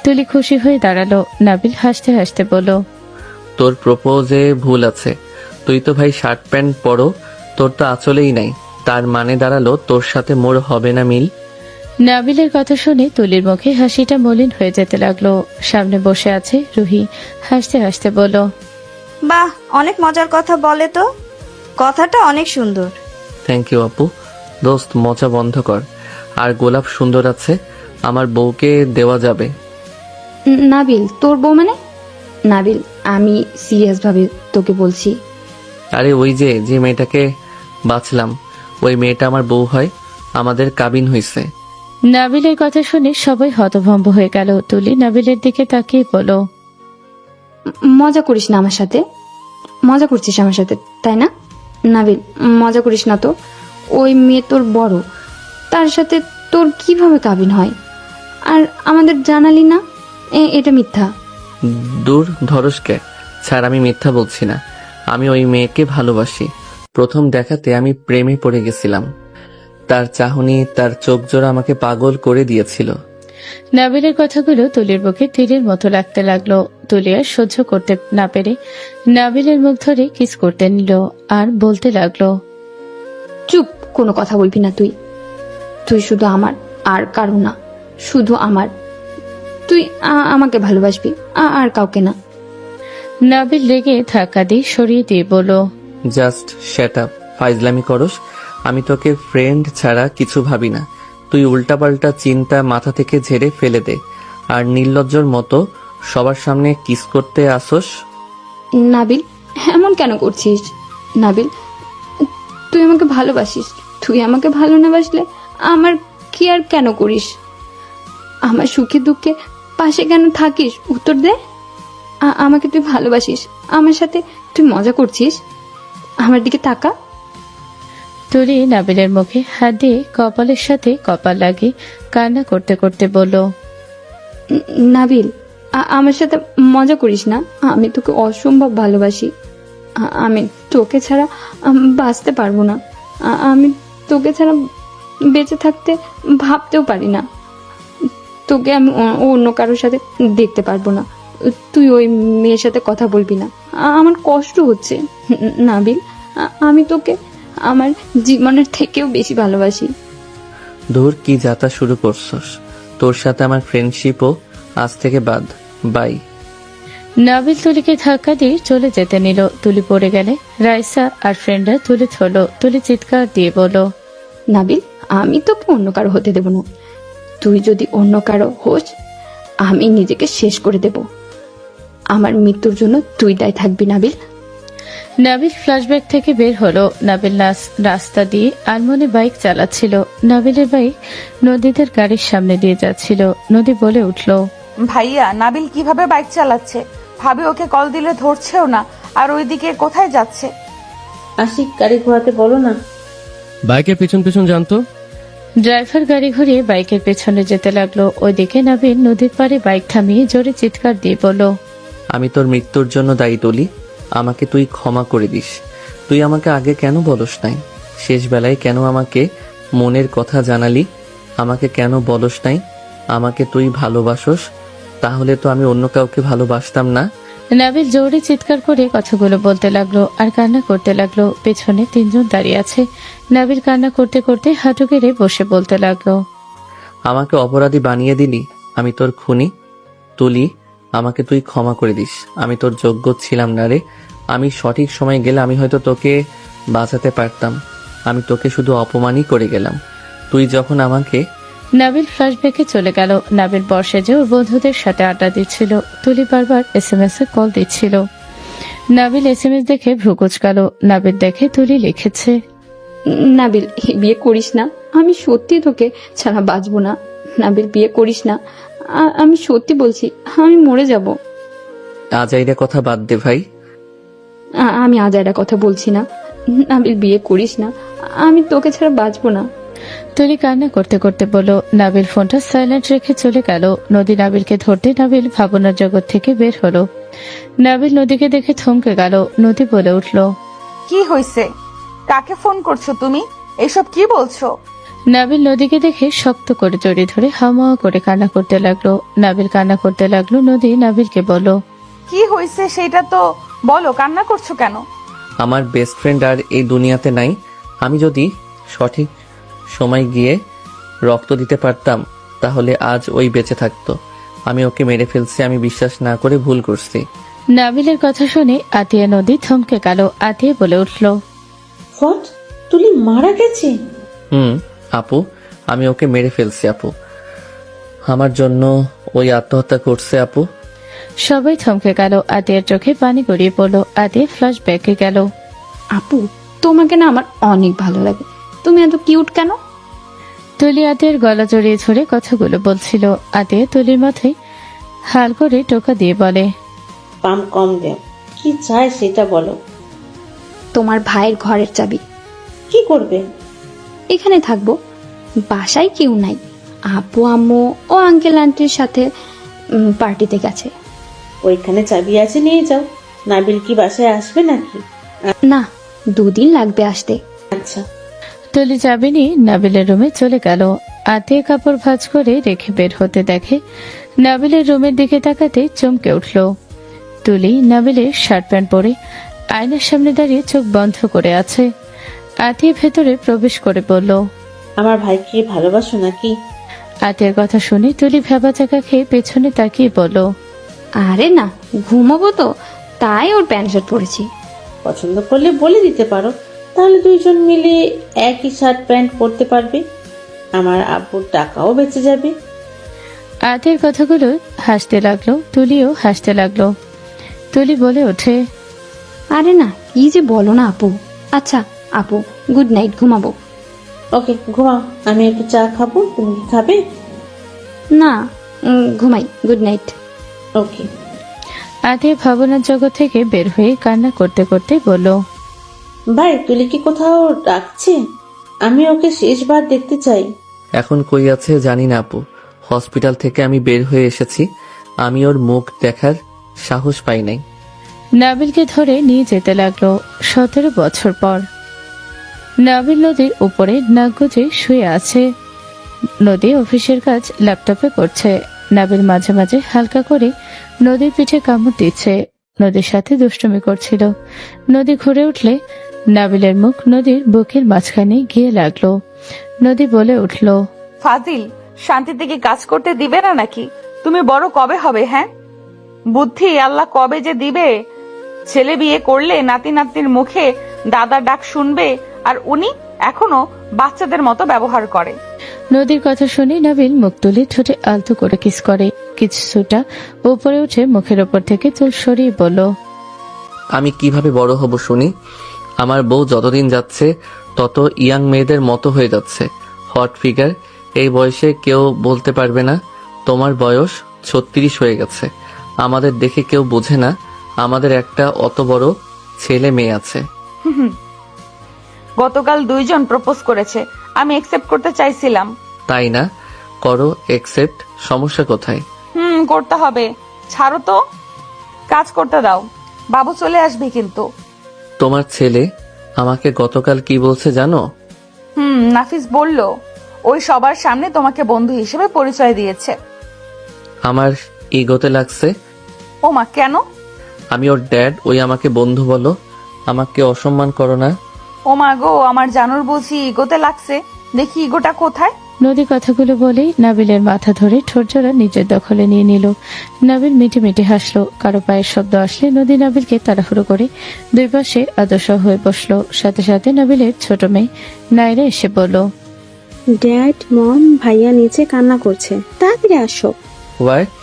তুলি খুশি হয়ে দাঁড়ালো। নাবিল হাসতে হাসতে বলল, তোর প্রপোজে ভুল আছে। তুই তো ভাই শার্ট প্যান্ট পরো, তোর তো আঁচলেই নাই। তার মানে দাঁড়ালো তোর সাথে মোর হবে না মিল। নাবিলের কথা শুনে তুলির মুখে হাসিটা মলিন হয়ে যেতে লাগলো। সামনে বসে আছে রুহি, হাসতে হাসতে বলল, বাহ, অনেক মজার কথা বলে তো। কথাটা অনেক সুন্দর। থ্যাংক ইউ আপু। দোস্ত, মজা বন্ধ কর। আর গোলাপ সুন্দর আছে, আমার বউকে দেওয়া যাবে। নাবিল, তোর বউ মানে? নাবিল, আমি সিরিয়াস ভাবে তোকে বলছি। আরে ওই যে মেয়েটাকে বাঁচলাম, ওই মেয়েটা আমার বউ হয়, আমাদের কাবিন হইছে। নাবিলের কথা শুনে সবাই হতভম্ব হয়ে গেল। তুলি নাবিলের দিকে তাকিয়ে বলল, মজা করিস না আমার সাথে? মজা করছিস আমার সাথে, তাই না? নাবিল, মজা করিস না তো। ওই মেয়ে তোর বড়, তার সাথে তোর কিভাবে কাবিন হয়? আর আমাদের জানালি না, এটা মিথ্যা। দূর ধরসকে ছাড়, আমি মিথ্যা বলছি না। আমি ওই মেয়েকে ভালোবাসি। প্রথম দেখাতে আমি প্রেমে পড়ে গেছিলাম। তার চাহনি, তার চোখ জোড়া আমাকে পাগল করে দিয়েছিল। নাবিলের কথাগুলো তুলির বুকে তীরের মতো লাগতে লাগলো। তুলি আর সহ্য করতে না পেরে নাবিলের মুখ ধরে কিস করতে নিল আর বলতে লাগলো, চুপ, কোনো কথা বলবি না তুই। তুই শুধু আমার, আর কারো না, শুধু আমার। তুই আমাকে ভালোবাসবি, আর কাউকে না। নাবিল রেগে ধাক্কা দিয়ে সরিয়ে দিয়ে বলল, জাস্ট শ্যাট আপ, ফাইজলামি করস। আমি তোকে ফ্রেন্ড ছাড়া কিছু ভাবি না। তুই উল্টাপাল্টা চিন্তা মাথা থেকে ঝেড়ে ফেলে দে। আর নির্লজ্জর মতো সবার সামনে কিস করতে আসোস। নাবিল, এমন কেন করছিস? নাবিল, তুই আমাকে ভালোবাসিস। তুই আমাকে ভালো না বাসলে আমার কি আর কেন করিস? আমার সুখে দুঃখে পাশে কেন থাকিস? উত্তর দে। আমাকে তুই ভালোবাসিস, আমার সাথে তুই মজা করছিস? আমার দিকে তাকা। তুলি নাবিলের মুখে হাত দিয়ে কপালের সাথে কপাল লাগিয়ে কান্না করতে করতে বলল, নাবিল, আমার সাথে মজা করিস না। আমি তোকে অসম্ভব ভালোবাসি। আমি তোকে ছাড়া বাঁচতে পারবো না। আমি তোকে ছাড়া বেঁচে থাকতে ভাবতেও পারি না। তোকে আমি অন্য কারোর সাথে দেখতে পারবো না। তুই ওই মেয়ের সাথে কথা বলবি না, আমার কষ্ট হচ্ছে। নাবিল, আমি তোকে আমার জীবনের থেকেও বেশি ভালোবাসি। ধুর কি যাতা শুরু করছস, তোর সাথে আমার ফ্রেন্ডশিপও আজ থেকে বাদ। বাই। নাবিল তুলিকে ধাক্কা দিয়ে চলে যেতে নিল। তুলি পড়ে গেলে রাইসা আর ফ্রেন্ডরা তুলে ধরলো। তুলি চিৎকার দিয়ে বলল, নাবিল, আমি তোকে অন্য কারো হতে দেব না। তুই যদি অন্য কারো হোস, আমি নিজেকে শেষ করে দেব। আমার মৃত্যুর জন্য তুই দায় থাকবি নাবিল। নাবিল ফ্ল্যাশব্যাক থেকে বের হলো। নাবিল রাস্তা দিয়ে আনমনে বাইক চালাচ্ছিল। নাবিলের বাইক নদীদের গাড়ির সামনে দিয়ে যাচ্ছিল। নদী বলে উঠল, ভাইয়া, নাবিল কিভাবে বাইক চালাচ্ছে? ভাবি ওকে কল দিলে ধরছেও না। আর ওইদিকে কোথায় যাচ্ছে? আশিক, গাড়ি ঘোরাতে বলো না। বাইকের পিছন পিছন জানতো। ড্রাইভার গাড়ি ঘুরিয়ে বাইকের পেছনে যেতে লাগলো। ওইদিকে নাবিল নদীর পাড়ে বাইক থামিয়ে জোরে চিৎকার দিয়ে বলল, আমি তোর মৃত্যুর জন্য দায়ী তুলি। আমাকে তুই ক্ষমা করে দিস। তুই আমাকে আগে কেন বলস নাই? শেষ বেলায় কেন আমাকে মনের কথা জানালি? আমাকে কেন বলস নাই আমাকে তুই ভালোবাসস? তাহলে তো আমি অন্য কাউকে ভালোবাসতাম না। নাবিল জোরে চিৎকার করে কথাগুলো বলতে লাগলো আর কান্না করতে লাগলো। পেছনে 3 জন দাঁড়িয়ে আছে। নাবিল কান্না করতে করতে হাঁটু গেড়ে বসে বলতে লাগলো, আমাকে অপরাধী বানিয়ে দিলি। আমি তোর খুনি। তুলি, আমাকে তুই ক্ষমা করে দিস। আমি তোর যোগ্য ছিলাম না রে। আমি সঠিক সময় গেলে আমি হয়তো তোকে বাঁচাতে পারতাম। আমি তোকে শুধু অপমানই করে গেলাম। তুই যখন আমাকে নাবিল ফ্ল্যাশব্যাকে চলে গেল। নাবিল বর্ষে যে ওর বন্ধুদের সাথে আড্ডা দিচ্ছিল। তুলি বারবার SMS এ কল দিচ্ছিল। নাবিল SMS দেখে ভ্রু কুঁচকাল। নাবিল দেখে তুলি লিখেছে, নাবিল, বিয়ে করিস না। আমি সত্যি তোকে ছাড়া বাঁচবো না। নাবিল, বিয়ে করিস না। আমি সত্যি বলছি, আমি মরে যাব। আজাইরা কথা বাদ দে ভাই। আমি আজ একটা কথা বলছি না। নাবিল, বিয়ে করিস না। আমি তোকে ছাড়া বাঁচবো না। তুলি কান্না করতে করতে বলল। নাবিল ফোনটা সাইলেন্ট রেখে চলে গেল। নদী নাবিলকে ধরতে নাবিল ভাবনার জগৎ থেকে বের হলো। নাবিল নদীকে দেখে থমকে গেল। নদী বলে উঠল, কি হয়েছে? কাকে ফোন করছো তুমি? এসব কি বলছো? নাবিল নদীকে দেখে শক্ত করে জড়িয়ে ধরে হাওয়া করে কান্না করতে লাগলো। নাবিল কান্না করতে লাগলো। নদী নাবিলকে বলল, কি হয়েছে সেটা তো বলো, কান্না করছো কেন? আমার বেস্ট ফ্রেন্ড আর এই দুনিয়াতে নাই। আমি যদি সঠিক সময় গিয়ে রক্ত দিতে পারতাম তাহলে আজ ওই বেঁচে থাকতো। আমি ওকে মেরে ফেলছি। আমি বিশ্বাস না করে ভুল করছি। নাবিলের কথা শুনে আতিয়া নদী থমকে গেল। আতিয়া বলে উঠল, হোয়াট? তুলি মারা গেছে? আপু, আমি ওকে মেরে ফেলছি আপু। আমার জন্য ওই আত্মহত্যা করছে আপু। সবাই থমকে গেল। আতিয়ার চোখে পানি গড়িয়ে পড়লো। আতিয়া ফ্ল্যাশব্যাকে গেল। আপু, তোমাকে না আমার অনেক ভালো লাগে। তুমি এত কিউট কেন? তুলি আতিয়ার গলা জড়িয়ে ধরে কথাগুলো বলছিল। আতিয়া তুলির মাথায় হাল করে টোকা দিয়ে বলে, পাম কম দেও। কি চাই সেটা বলো। তোমার ভাইয়ের ঘরের চাবি। কি করবে? এখানে থাকবো। বাসায় কেউ নাই। আপু, আম্মু ও আঙ্কেল আন্টির সাথে পার্টিতে গেছে। ওইখানে চাবি আছে, নিয়ে যাও। নাবিল কি বাসায় আসবে নাকি? না, 2 দিন লাগবে আসতে। আচ্ছা। তুলি চাবি নিয়ে নাবিলের রুমে চলে গেল। আতিয়া কাপড় ভাঁজ করে রেখে বের হতে দেখে নাবিলের রুমের দিকে তাকাতে চমকে উঠল। তুলি নাবিলের শার্ট প্যান্ট পরে আয়নার সামনে দাঁড়িয়ে চোখ বন্ধ করে আছে। আতিয়া ভেতরে প্রবেশ করে বলল, আমার ভাইকে ভালোবাসো নাকি? আতিয়ার কথা শুনে তুলি ভেবা চাকা খেয়ে পেছনে তাকিয়ে বলল, আরে না, ঘুমাবো তো, তাই ওর প্যান্ট শার্ট পরেছি। পছন্দ করলে বলে দিতে পারো, তাহলে 2 জন মিলে একই শার্ট প্যান্ট পরতে পারবে। আমার আব্বুর টাকাও বেঁচে যাবে। আতিয়ার কথাগুলো হাসতে লাগলো। তুলিও হাসতে লাগলো। তুলি বলে ওঠে, আরে না, কি যে বলো না আপু। আচ্ছা আপু, গুড নাইট, ঘুমাবো। ওকে, ঘুমাও। আমি একটু চা খাবো, তুমি কি খাবে? না, ঘুমাই। Good night. ওকে। আতিয়া ভাবনার জগৎ থেকে বের হয়ে কান্না করতে করতে বলল, ভাই, তুলি কি কোথাও ডাকছে? আমি ওকে শেষবার দেখতে চাই। এখন কই আছে জানি না আপু। হসপিটাল থেকে আমি বের হয়ে এসেছি। আমি ওর মুখ দেখার সাহস পাই নাই। নাবিলকে ধরে নিয়ে যেতে লাগলো। 17 বছর পর নাবিল নদীর উপরে নাক গুজে শুয়ে আছে। নদী অফিসের কাজ ল্যাপটপে করছে। নাবিল মাঝে মাঝে হালকা করে নদীর পিঠে কামড় দিচ্ছে। নদীর সাথে দুষ্টুমি করছিল। নদী ঘুরে উঠলে নাবিলের মুখ নদীর বুকের মাঝখানে গিয়ে লাগলো। নদী বলে উঠল, ফাজিল, শান্তিতে কি কাজ করতে দিবে না নাকি? তুমি বড় কবে হবে? হ্যাঁ, বুদ্ধি আল্লাহ কবে যে দিবে? ছেলে বিয়ে করলে নাতি নাতনির মুখে দাদা ডাক শুনবে, আর উনি এখনো বাচ্চাদের মতো ব্যবহার করে। নদীর কথা শুনে নাবিল মুখ তুলে ঠোঁটে আলতো করে কিস করে। কিছুটা উপরে উঠে মুখের ওপর থেকে চুল সরিয়ে বলল, আমি কিভাবে বড় হব শুনি? আমার বউ যতদিন যাচ্ছে তত ইয়াং মেয়েদের মতো হয়ে যাচ্ছে, হট ফিগার। এই বয়সে কেউ বলতে পারবে না তোমার বয়স 36 হয়ে গেছে। আমাদের দেখে কেউ বোঝে না আমাদের একটা অত বড় ছেলে মেয়ে আছে। গতকাল 2 জন প্রপোজ করেছে, আমি একসেপ্ট করতে চাইছিলাম। তাই না? করো একসেপ্ট, সমস্যা কোথায়? করতে হবে। ছাড়ো তো, কাজ করতে দাও। বাবু চলে আসবে কিন্তু। তোমার ছেলে আমাকে গতকাল কি বলছে জানো? নাফিস বলল ওই সবার সামনে তোমাকে বন্ধু হিসেবে পরিচয় দিয়েছে। আমার ইগোতে লাগছে। ওমা, কেন? আমি ওর ড্যাড, ওই আমাকে বন্ধু বলো, আমাকে অসম্মান করো না। ওমা গো, আমার জানুর বুঝি ইগোতে লাগছে। দেখি ইগোটা কোথায়। নদী কথাগুলো বলেই নাবিলের মাথা ধরে ঠোঁটজোড়া নিজের দখলে নিয়ে নিল। নাবিল মিটে মিটে হাসলো। কারো পায়ের শব্দ আসলে নদী নাবিলকে তাড়াহুড়ো করে 2 পাশে আদর্শ হয়ে বসলো। সাথে সাথে নাবিলের ছোট মেয়ে নাইরা এসে বলল, ড্যাড, মম, ভাইয়া নিচে কান্না করছে, তাড়াতাড়ি আসো। হোয়াট?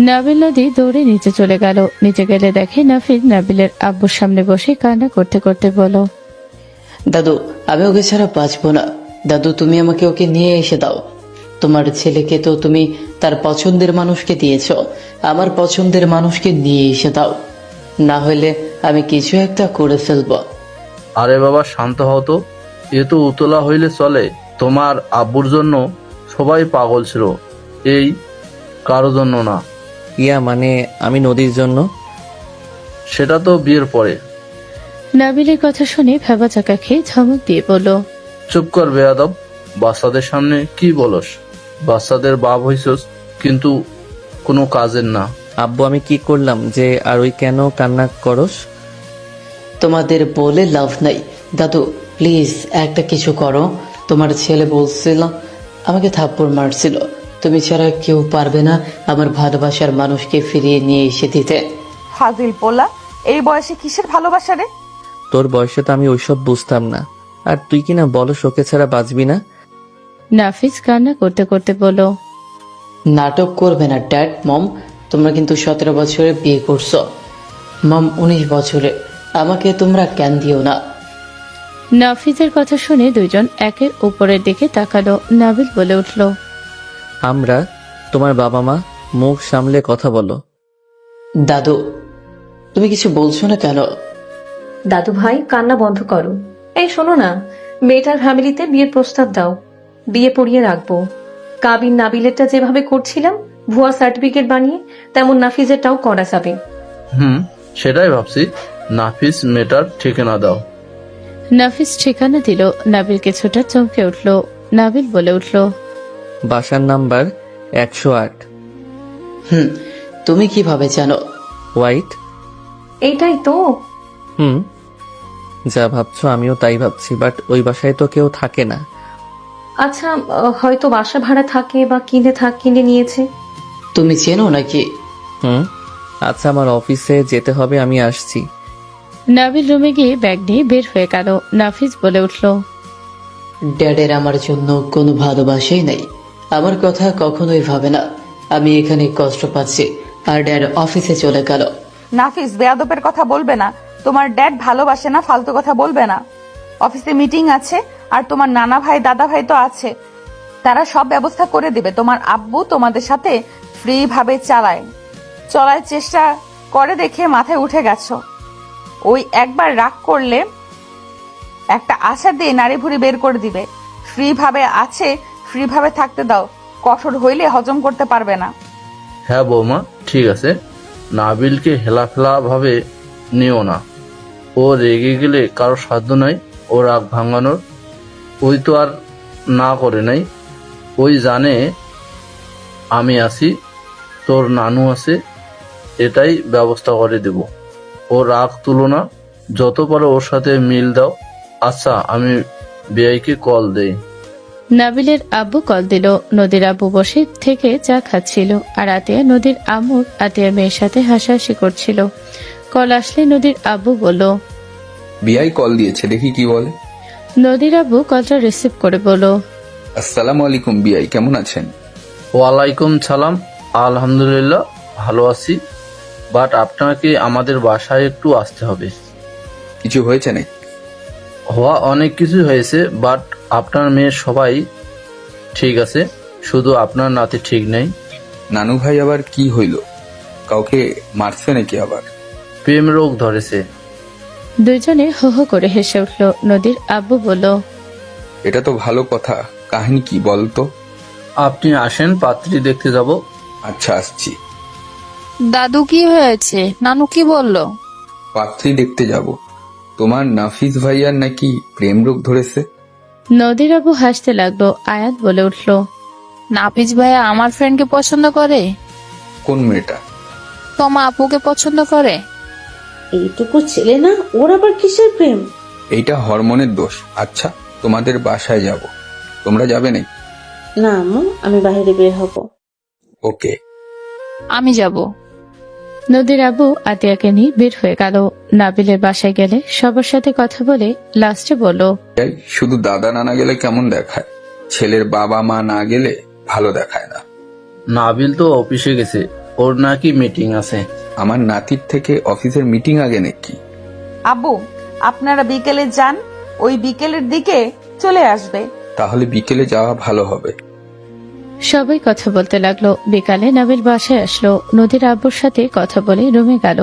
নাবিল নদী দৌড়ে নিচে চলে গেল। নিচে গেলে দেখে নাফিস নাবিলের আব্বুর সামনে বসে কান্না করতে করতে বলো, দাদু, আমি ওকে ছাড়া বাঁচবো না। দাদু, তুমি আমাকে ওকে নিয়ে এসে দাও। তোমার ছেলেকে তো তুমি তার পছন্দের মানুষকে দিয়েছ, আমার পছন্দের মানুষকে নিয়ে এসে দাও, না হলে আমি কিছু একটা করে ফেলবো। আরে বাবা, শান্ত হও তো। এ তো উতলা হইলে চলে। তোমার আব্বুর জন্য সবাই পাগল ছিল, এই কারো জন্য না। ইয়া মানে আমি নদীর জন্য। সেটা তো বিয়ের পরে। নাবিলের কথা শুনে ভেবা চাকা খেয়ে ধমক দিয়ে বলল, চুপ কর বেয়াদব, বাচ্চাদের সামনে কি বলস? বাচ্চাদের বাপ হইছস, কিন্তু কোনো কাজের না। আব্বু, আমি কি করলাম যে আর ওই কেন কান্না করস? তোমাদের বলে লাভ নাই। দাদু প্লিজ একটা কিছু করো। তোমার ছেলে বলছিল, আমাকে থাপ্পড় মারছিল, তুমি ছাড়া কেউ পারবে না আমার ভালোবাসার মানুষকে ফিরিয়ে নিয়ে এসে দিতে। ফাজিল পোলা, এই বয়সে কিসের ভালোবাসা রে? তোর বয়সে তো আমি ওইসব বুঝতাম না, আর তুই কিনা বলো শোকে ছাড়া বাঁচবি না। নাফিস কান্না করতে করতে বলল, নাটক করবে না ড্যাড, মম। তোমরা কিন্তু 17 বছরে বিয়ে করছো, মম 19 বছরে। আমাকে তোমরা জ্ঞান দিও না। নাফিসের কথা শুনে 2 জন একের উপরের দিকে তাকালো। নাবিল বলে উঠল, আমরা তোমার বাবা মা, মুখ সামলে কথা বলো। দাদু, তুমি কিছু বলছো না কেন? দাদু ভাই, কান্না বন্ধ করো। এই শোনো না, মেয়েটার ফ্যামিলিতে বিয়ের প্রস্তাব দাও, বিয়ে পড়িয়ে রাখবো। কাবিন নাবিলেরটা যেভাবে করছিলাম ভুয়া সার্টিফিকেট বানিয়ে, তেমন নাফিজেরটাও করা যাবে। সেটাই ভাবছি। নাফিস মেটার ঠিকানা দাও। নাফিস ঠিকানা দিল। নাবিল কিছুটা চমকে উঠল। নাবিল বলে উঠল, বাসার নাম্বার 108। তুমি কিভাবে জানো? হোয়াইট? এইটাই তো। যা ভাবছো আমিও তাই ভাবছি, বাট ওই বাসায় তো কেউ থাকে না। আচ্ছা, হয়তো বাসা ভাড়া থাকে বা কিনে নিয়েছে। তুমি চেনো নাকি? আচ্ছা, আমার অফিসে যেতে হবে, আমি আসছি। নাবিল রুমে গিয়ে ব্যাগ নিয়ে বের হয়ে গেল। নাফিস বলে উঠল, ড্যাডের আমার জন্য কোনো ভালোবাসাই নাই। আমার কথা কখনোই ভাবে না। আমি এখানে কষ্ট পাচ্ছি, আর ড্যাড অফিসে চলে গেল। নাফিস, বেয়াদবের কথা বলবে না। তোমার ড্যাড ভালোবাসে না, ফালতু কথা বলবে না। অফিসে মিটিং আছে, আর তোমার নানা ভাই দাদা ভাই তো আছে, তারা সব ব্যবস্থা করে দিবে। তোমার আব্বু তোমাদের সাথে ফ্রি ভাবে চলার চেষ্টা করে দেখে মাথায় উঠে গেছো। ওই একবার রাগ করলে একটা আশা দিয়ে নাড়ি ভুড়ি বের করে দিবে। ফ্রি ভাবে থাকতে দাও। কঠোর হইলে হজম করতে পারবে না। হ্যাঁ বৌমা, ঠিক আছে। নাবিলকে হেলাফেলা ভাবে নিও না। ও রেগে গেলে কারো সাধ্য নাই ও রাগ ভাঙানোর। ওই তো আর না করে নাই। ওই জানে আমি আছি, তোর নানু আছে, এটাই ব্যবস্থা করে দেব। ও রাগ তুলো না, যত পারো ওর সাথে মিল দাও। আচ্ছা, আমি বিআইকে কল দেই। নাবিলের আব্বু কল দিল। নদীর আব্বু বসে থেকে চা খাচ্ছিল, আর আতিয়া নদীর আম্মুর আতিয়ার মেয়ের সাথে হাসাহাসি করছিল। কল আসলে নদীর আব্বু বলল, বিআই কল দিয়েছে, দেখি কি বলে। নদীর আব্বু কলটা রিসিভ করে বলল, আসসালামু আলাইকুম বিআই, কেমন আছেন? ওয়ালাইকুম সালাম। আলহামদুলিল্লাহ ভালো আছি, বাট আপনাকে আমাদের বাসায় একটু আসতে হবে। কিছু হয়েছে নাকি? হওয়া অনেক কিছু হয়েছে, বাট আপনার মেয়ের সবাই ঠিক আছে, শুধু আপনার নাতি ঠিক নেই। নানু ভাই আবার কি হইল? কাউকে মারছে নাকি আবার? প্রেম রোগ ধরেছে। দুইজনে হো হো করে হেসে উঠল। নদীর আব্বু বলল, এটা তো ভালো কথা, কাহিনী কি বলতো? আপনি আসেন, পাত্রী দেখতে যাব। আচ্ছা আসছি। দাদু কি হয়েছে? নানু কি বললো? পাত্রী দেখতে যাব। তোমার নাফিস ভাইয়ার নাকি প্রেম রোগ ধরেছে। নদীর আব্বু হাসতে লাগলো। আয়াত বলে উঠল, নাফিস ভাইয়া আমার ফ্রেন্ডকে পছন্দ করে? কোন মেয়েটা? তোমা আপুকে পছন্দ করে? এইটুকু ছেলে না, ওর আবার কিসের প্রেম? এইটা হরমোনের দোষ। আচ্ছা তোমাদের বাসায় যাব, তোমরা যাবে নাকি? না আম্মু, আমি বাইরে বের হব। ওকে। আমি যাব। নদীর আব্বু আতিয়াকে নিয়ে বের হয়ে গেল। নাবিলের বাসায় গেলে সবার সাথে কথা বলে লাস্টে বলল, এই, শুধু দাদা নানা গেলে কেমন দেখায়, ছেলের বাবা মা না গেলে ভালো দেখায় না। নাবিল তো অফিসে গেছে, ওর নাকি মিটিং আছে। আমার নাতির থেকে অফিসের মিটিং আগে নাকি? আব্বু, আপনারা বিকেলে যান, ওই বিকেলের দিকে চলে আসবে। তাহলে বিকেলে যাওয়া ভালো হবে। সবাই কথা বলতে লাগলো। বিকালে নাবিল বাসায় আসলো। নদীর আব্বুর সাথে কথা বলে রুমে গেল।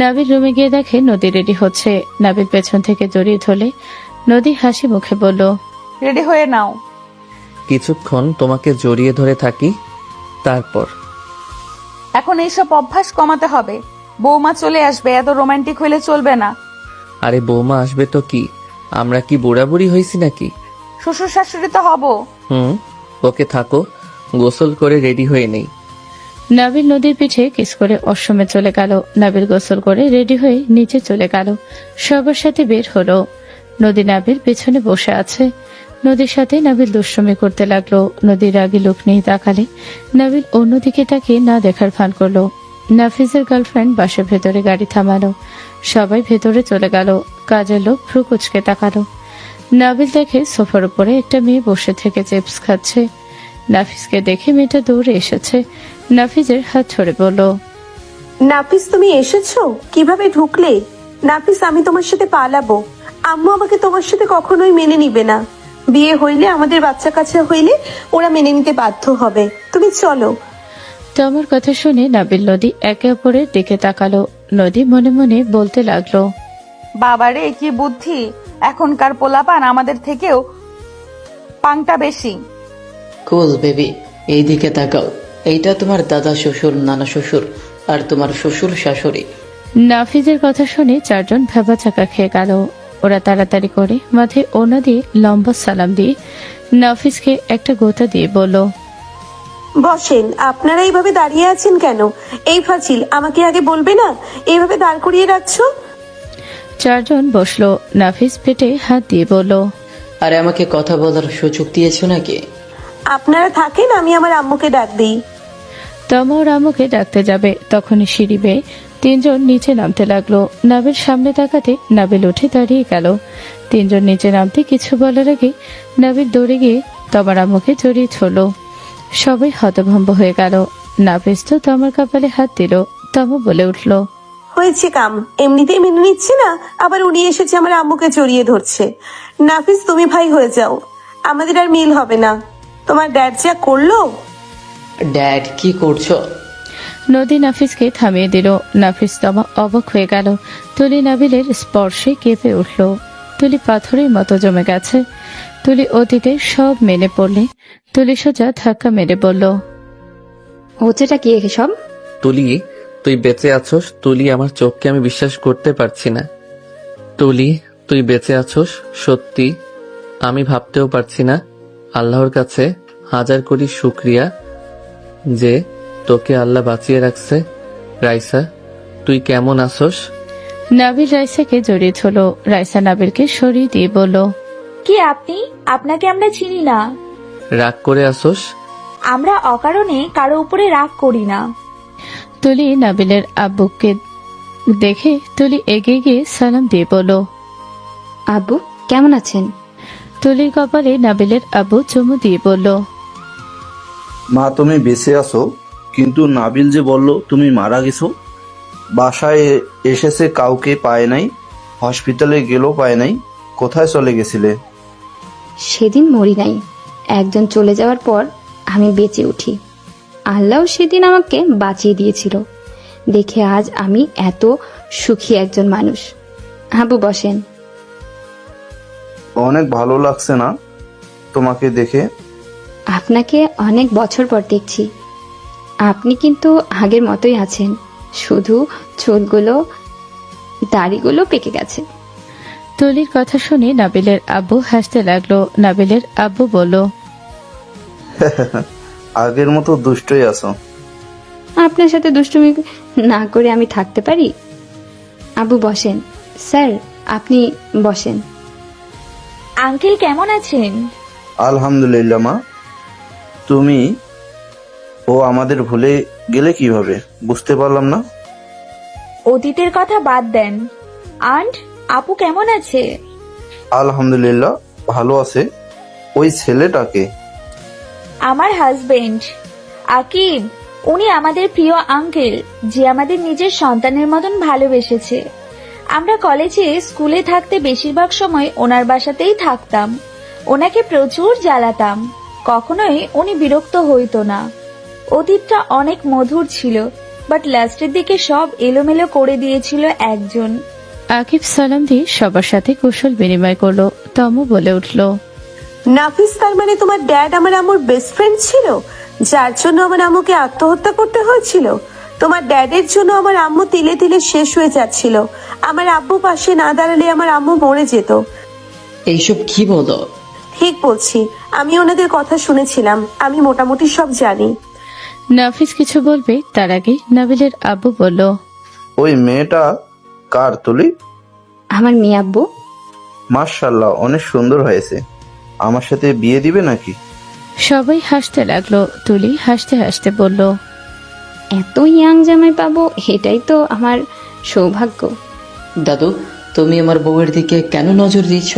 নাবিল রুমে গিয়ে দেখে নদী রেডি হচ্ছে। নাবিল পেছন থেকে জড়িয়ে ধরলে নদী হাসি মুখে বলল, রেডি হয়ে নাও। কিছুক্ষণ তোমাকে জড়িয়ে ধরে থাকি, তারপর? এখন এইসব অভ্যাস কমাতে হবে। বৌমা চলে আসবে, এত রোমান্টিক হইলে চলবে না। আরে বৌমা আসবে তো কি, আমরা কি বুড়াবুড়ি হয়েছি নাকি? শ্বশুর শাশুড়ি তো হব। ওকে থাকো, গোসল করে রেডি হয়ে নেই। নাবিল নদীর পিঠে কিস করে অশ্বমে চলে গেল। নাবিল গোসল করে রেডি হয়ে নিচে চলে গেল। সবার সাথে বের হলো। নদী নাবিল পেছনে বসে আছে। নদীর সাথে নাবিল দুষ্টুমি করতে লাগলো। নদীর রাগী লোক নিয়ে তাকালে নাবিল অন্যদিকে তাকিয়ে না দেখার ভান করলো। নাফিজের গার্লফ্রেন্ড বাসের ভেতরে গাড়ি থামালো। সবাই ভেতরে চলে গেল। কাজের লোক ভ্রু কুচকে তাকালো। নাবিল দেখে সোফার উপরে একটা মেয়ে বসে থেকে চিপস খাচ্ছে। নাফিসকে দেখে মেয়েটা দৌড়ে এসেছে। নাফিজের হাত ধরে বলল, নাফিস তুমি এসেছো? কিভাবে ঢুকলে? নাফিস আমি তোমার সাথে পালাবো। আম্মু আমাকে তোমার সাথে কখনোই মেনে নিবে না। বিয়ে হইলে, আমাদের বাচ্চা কাচ্চা হইলে ওরা মেনে নিতে বাধ্য হবে। তুমি চলো। তোমার কথা শুনে নাবিল নদী একে অপরের দিকে তাকালো। নদী মনে মনে বলতে লাগলো, বাবারে কি বুদ্ধি, এখনকার পোলাপান আমাদের থেকেও পাংটা বেশি। কুল বেবি, এইদিকে তাকাও। এইটা তোমার দাদা শ্বশুর, নানা শ্বশুর, আর তোমার শ্বশুর শাশুড়ি। নাফিজের কথা শুনে চারজন ভেবা চাকা খেয়ে গেল। ওরা তাড়াতাড়ি করে মাথায় ওনা দিয়ে লম্বা সালাম দিয়ে নাফিজকে একটা গোতা দিয়ে বলল, বসেন। আপনারা এইভাবে দাঁড়িয়ে আছেন কেন? এই ফাজিল, আমাকে আগে বলবে না? এইভাবে দাঁড় করিয়ে রাখছো। চারজন বসলো। নাফিজ পেটে হাত দিয়ে বলল, আরে আমাকে কথা বলার সুযোগ দিয়েছো নাকি? আপনারা থাকেন, আমি আমার আম্মুকে ডাক দিই। তমা ওর আম্মুকে ডাকতে যাবে, তখনই সিঁড়ি বেয়ে তিনজন নিচে নামতে লাগলো। নাবিল সামনে তাকাতে নাবিল উঠে দাঁড়িয়ে গেল। তিনজন নিচে নামতে কিছু বলার আগে নাবিল দৌড়ে গিয়ে তমার আম্মুকে জড়িয়ে ধরল। সবাই হতভম্ব হয়ে গেল। নাফিস তো তমার কপালে হাত দিল। তমা বলে উঠল, হয়েছে কাম, এমনিতেই মেনে নিচ্ছে না, আবার উনি এসেছে আমার আম্মুকে জড়িয়ে ধরছে। নাফিস তুমি ভাই হয়ে যাও, আমাদের আর মিল হবে না। তোমার ড্যাড যা করলো। ড্যাড কি করছো? নদী নাফিসকে থামিয়ে দিল। নাফিস তমা অবাক হয়ে গেল। তুলি নাবিলের স্পর্শে কেঁপে উঠল। তুলি পাথরের মতো জমে গেছে। তুলি অতীতে সব মেনে পড়লে তুলি সোজা ধাক্কা মেরে বলল, হচ্ছেটা কি এসব? তুলি, তুই বেঁচে আছোস? তুলি, আমার চোখকে আমি বিশ্বাস করতে পারছি না। তুলি, তুই বেঁচে আছোস? সত্যি আমি ভাবতেও পারছি না। আল্লাহর কাছে হাজার কোটি শুকরিয়া যে তোকে আল্লাহ বাঁচিয়ে রাখছে। রাইসা, তুই কেমন আছোস? নাবিল রাইসাকে জড়িয়ে ধরল। রাইসা নাবিলকে সরিয়ে দিয়ে বলল, কি আপনি? আপনাকে আমরা চিনি না। রাগ করে আসোস? আমরা অকারণে কারো উপরে রাগ করি না। তুলি নাবিলের আব্বুকে দেখে তুলি এগিয়ে গিয়ে সালাম দিয়ে বলল, আব্বু কেমন আছেন? তুলির কপালে নাবিলের আব্বু চুমু দিয়ে বলল, মা তুমি বেঁচে আছো, কিন্তু নাবিল যে বলল তুমি মারা গেছো। বাসায় এসেছে কাউকে পায় নাই, হসপিটালে গেলেও পায় নাই। কোথায় চলে গেছিলে? সেদিন মরি নাই, একজন চলে যাওয়ার পর আমি বেঁচে উঠি। আল্লাহ সেদিন আমাকে বাঁচিয়ে দিয়েছিল দেখে আজ আমি এত সুখী একজন মানুষ। আব্বু বসেন। অনেক ভালো লাগছে না তোমাকে দেখে? আপনাকে অনেক বছর পর দেখছি। আপনি কিন্তু আগের মতোই আছেন, শুধু চুলগুলো দাড়িগুলো পেকে গেছে। তুলির কথা শুনে নাবিলের আব্বু হাসতে লাগলো। নাবিলের আব্বু বলল, আগের মতো দুষ্টই আছো। আপনার সাথে দুষ্টুমি না করে আমি থাকতে পারি? আব্বু বসেন। স্যার আপনি বসেন। আঙ্কেল কেমন আছেন? আলহামদুলিল্লাহ মা। তুমি ও আমাদের ভুলে গেলে কিভাবে, বুঝতে পারলাম না। অতীতের কথা বাদ দেন। আন্ট আপু কেমন আছে? আলহামদুলিল্লাহ ভালো আছে। ওই ছেলেটাকে? আমার হাজবেন্ড আকিব। উনি আমাদের প্রিয় আঙ্কেল, যে আমাদের নিজের সন্তানের মতন ভালোবেসেছে। আমরা কলেজে স্কুলে থাকতে বেশিরভাগ সময় ওনার বাসাতেই থাকতাম। ওনাকে প্রচুর জ্বালাতাম, কখনোই উনি বিরক্ত হইতো না। অতীতটা অনেক মধুর ছিল, বাট লাস্টের দিকে সব এলোমেলো করে দিয়েছিল একজন। আকিব সালাম দিয়ে সবার সাথে কুশল বিনিময় করলো। তমু বলে উঠল, নাফিস, তার মানে তোমার ড্যাড আমার আম্মুর বেস্ট ফ্রেন্ড ছিল, যার জন্য আমার আম্মুকে আত্মহত্যা করতে হয়েছিল? তোমার ড্যাডের জন্য আমার আম্মু তিলে তিলে শেষ হয়ে যাচ্ছিল। আমার আব্বু পাশে না দাঁড়ালে আমার আম্মু মরে যেত। এইসব কি বলো? ঠিক বলছি, আমি ওনাদের কথা শুনেছিলাম, আমি মোটামুটি সব জানি। নাফিস কিছু বলবে তার আগে নাবিলের আব্বু বলল, ওই মেয়েটা কার তুলি? আমার মেয়ে আব্বু। মাশাআল্লাহ অনেক সুন্দর হয়েছে। আমার সাথে বিয়ে দিবে নাকি? সবাই হাসতে লাগলো। তুলি হাসতে হাসতে বলল, এত ইয়াং জামাই পাবো, এটাই তো আমার সৌভাগ্য। দাদু তুমি আমার বউয়ের দিকে কেন নজর দিচ্ছ?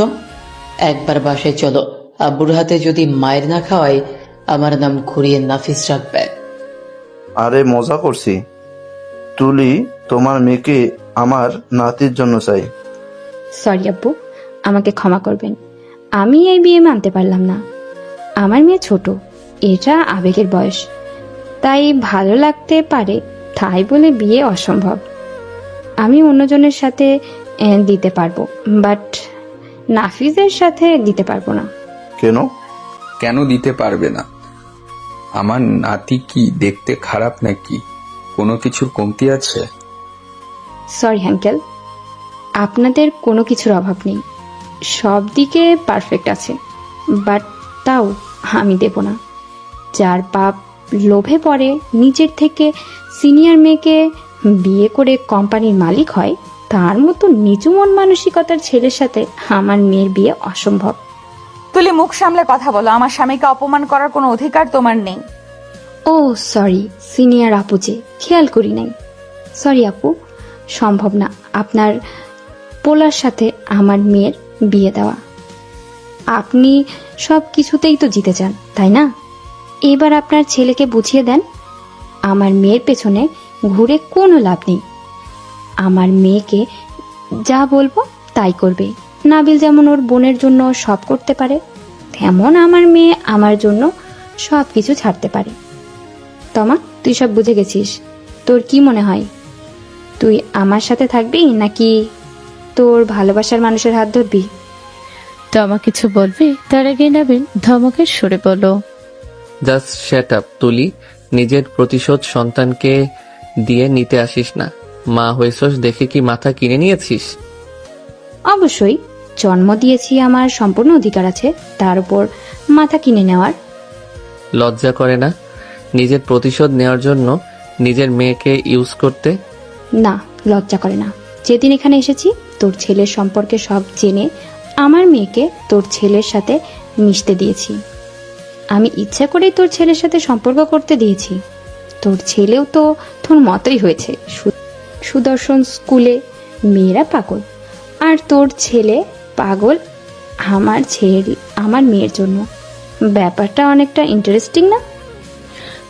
একবার বাসায় চলো, আব্বুর হাতে যদি মায়ের না খাওয়াই আমার নাম ঘুরিয়ে নাফিস রাখবে। আরে মজা করছি। তুলি, তোমার মেয়েকে আমার নাতির জন্য চাই। সরি আব্বু, আমাকে ক্ষমা করবেন, আমি এই বিয়ে মানতে পারলাম না। আমার মেয়ে ছোট, এটা আবেগের বয়স, তাই ভালো লাগতে পারে, তাই বলে বিয়ে অসম্ভব। আমি অন্যজনের সাথে দিতে পারবো, বাট নাফিজের সাথে দিতে পারবো না। কেন? কেন দিতে পারবে না? আমার নাতি কি দেখতে খারাপ নাকি? কোনো কিছুর কমতি আছে? সরি আঙ্কেল, আপনাদের কোনো কিছুর অভাব নেই, সব দিকে পারফেক্ট আছে, বাট তাও আমি দেব না। যার বাপ লোভে পড়ে নিজের থেকে সিনিয়র মেয়েকে বিয়ে করে কোম্পানির মালিক হয়, তার মতো নিচু মন মানসিকতার ছেলের সাথে আমার মেয়ের বিয়ে অসম্ভব। তুলি মুখ সামলে কথা বলো, আমার স্বামীকে অপমান করার কোনো অধিকার তোমার নেই। ও সরি সিনিয়র আপু, যে খেয়াল করি নাই। সরি আপু, সম্ভব না আপনার পোলার সাথে আমার মেয়ের বিয়ে দেওয়া। আপনি সব কিছুতেই তো জিতে যান, তাই না? এবার আপনার ছেলেকে বুঝিয়ে দেন, আমার মেয়ের পেছনে ঘুরে কোনো লাভ নেই। আমার মেয়েকে যা বলবো তাই করবে। নাবিল যেমন ওর বোনের জন্য সব করতে পারে, তেমন আমার মেয়ে আমার জন্য সব কিছু ছাড়তে পারে। তমা, তুই সব বুঝে গেছিস, তোর কি মনে হয়? তুই আমার সাথে থাকবি নাকি তোর ভালোবাসার মানুষের হাত ধরবি? তমা কিছু বলবে তার আগে নাবিল ধমকের সুরে বলল, জাস্ট শ্যাট আপ তুলি। নিজের প্রতিশোধ সন্তানকে দিয়ে নিতে আসিস না। মা হয়েছস দেখে কি মাথা কিনে নিয়েছিস? অবশ্যই, জন্ম দিয়েছি, আমার সম্পূর্ণ অধিকার আছে তার উপর মাথা কিনে নেওয়ার। লজ্জা করে না নিজের প্রতিশোধ নেওয়ার জন্য নিজের মেয়েকে ইউজ করতে? না, লজ্জা করে না। যেদিন এখানে এসেছি তোর ছেলের সম্পর্কে সব জেনে আমার মেয়েকে তোর ছেলের সাথে মিশতে দিয়েছি। আমি ইচ্ছা করেই তোর ছেলের সাথে সম্পর্ক করতে দিয়েছি। তোর ছেলেও তো তোর মতোই হয়েছে। সুদর্শন স্কুলে মেয়েরা পাগল, আর তোর ছেলে পাগল আমার মেয়ের জন্য। ব্যাপারটা অনেকটা ইন্টারেস্টিং না?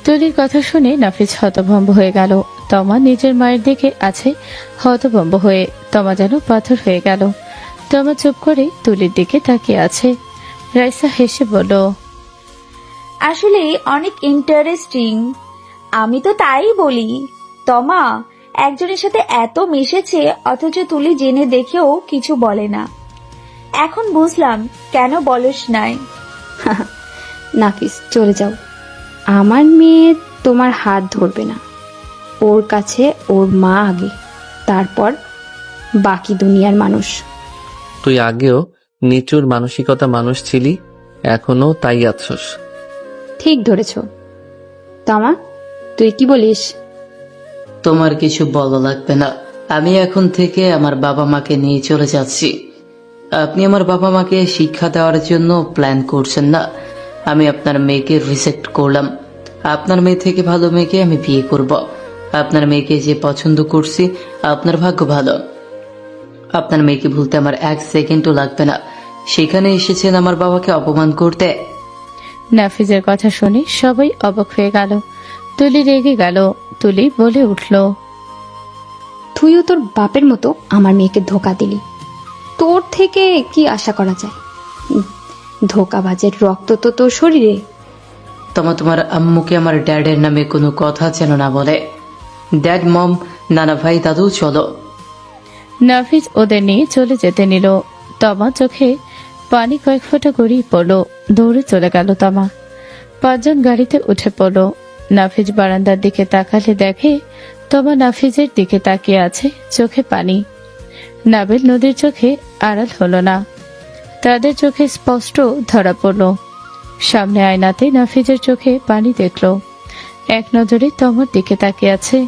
তুলির কথা শুনে নাফিস হতভম্ব হয়ে গেল। তমা নিজের মায়ের দিকে আছে হতভম্ব হয়ে। তমা যেন পাথর হয়ে গেল। তমা চুপ করে তুলির দিকে তাকিয়ে আছে। রাইসা হেসে বলল, আসলে অনেক ইন্টারেস্টিং। আমি তো তাই বলি। তমা একজনের সাথে এত মিশেছে, অথচ তুলি জেনে দেখেও কিছু বলে না। এখন বুঝলাম কেন বলস নাই। নাফিস, চলে যাও। আমার মেয়ে তোমার হাত ধরবে না। ওর কাছে ওর মা আগে, তারপর বাকি দুনিয়ার মানুষ। তুই আগেও নিচুর মানসিকতা মানুষ ছিলি, এখনো তাই আছস। ঠিক ধরেছ। তমা, তুই কি বলিস? তোমার কিছু বলা লাগবে না। আমি এখন থেকে আমার বাবা মাকে নিয়ে চলে যাচ্ছি। আপনি আমার বাবা মাকে শিক্ষা দেওয়ার জন্য প্ল্যান করছেন না। আমি আপনার মেয়েকে রিজেক্ট করলাম। আপনার মেয়ে থেকে ভালো মেয়েকে আমি বিয়ে করব। আপনার মেয়েকে যে পছন্দ করছি, আপনার ভাগ্য ভালো। আপনার মেয়েকে ভুলতে আমার 1 সেকেন্ডও লাগবে না। সেখানে এসেছেন আমার বাবাকে অপমান করতে। নাফিজের কথা শুনে সবাই অবাক হয়ে গেল। তুলি রেগে গেল। তুলি বলে উঠল, তুইও তোর বাপের মতো আমার মেয়েকে ধোকা দিলি। তোর থেকে কি আশা করা যায়? ধোকাবাজের রক্ত তো তোর শরীরে। তোমার আম্মুকে আমার ড্যাডের নামে কোনো কথা যেন না বলে। ড্যাড, মম, নানা ভাই, দাদু, চলো। নাফিজ ওদের নিয়ে চলে যেতে নিল। তমা চোখে পানি কয়েক ফোঁটা গড়িয়ে পড়ল। দৌড়ে চলে গেল তমা। 5 জন গাড়িতে উঠে পড়ল। নাফিজ বারান্দার দিকে তাকালে দেখে তমা নাফিজের দিকে তাকিয়ে আছে, চোখে পানি। নাবিল নদীর চোখে আড়াল হলো না। তাদের চোখে স্পষ্ট ধরা পড়ল। সামনে আয়নাতে নাফিজের চোখে পানি দেখল। এক নজরে তমার দিকে তাকিয়ে আছে।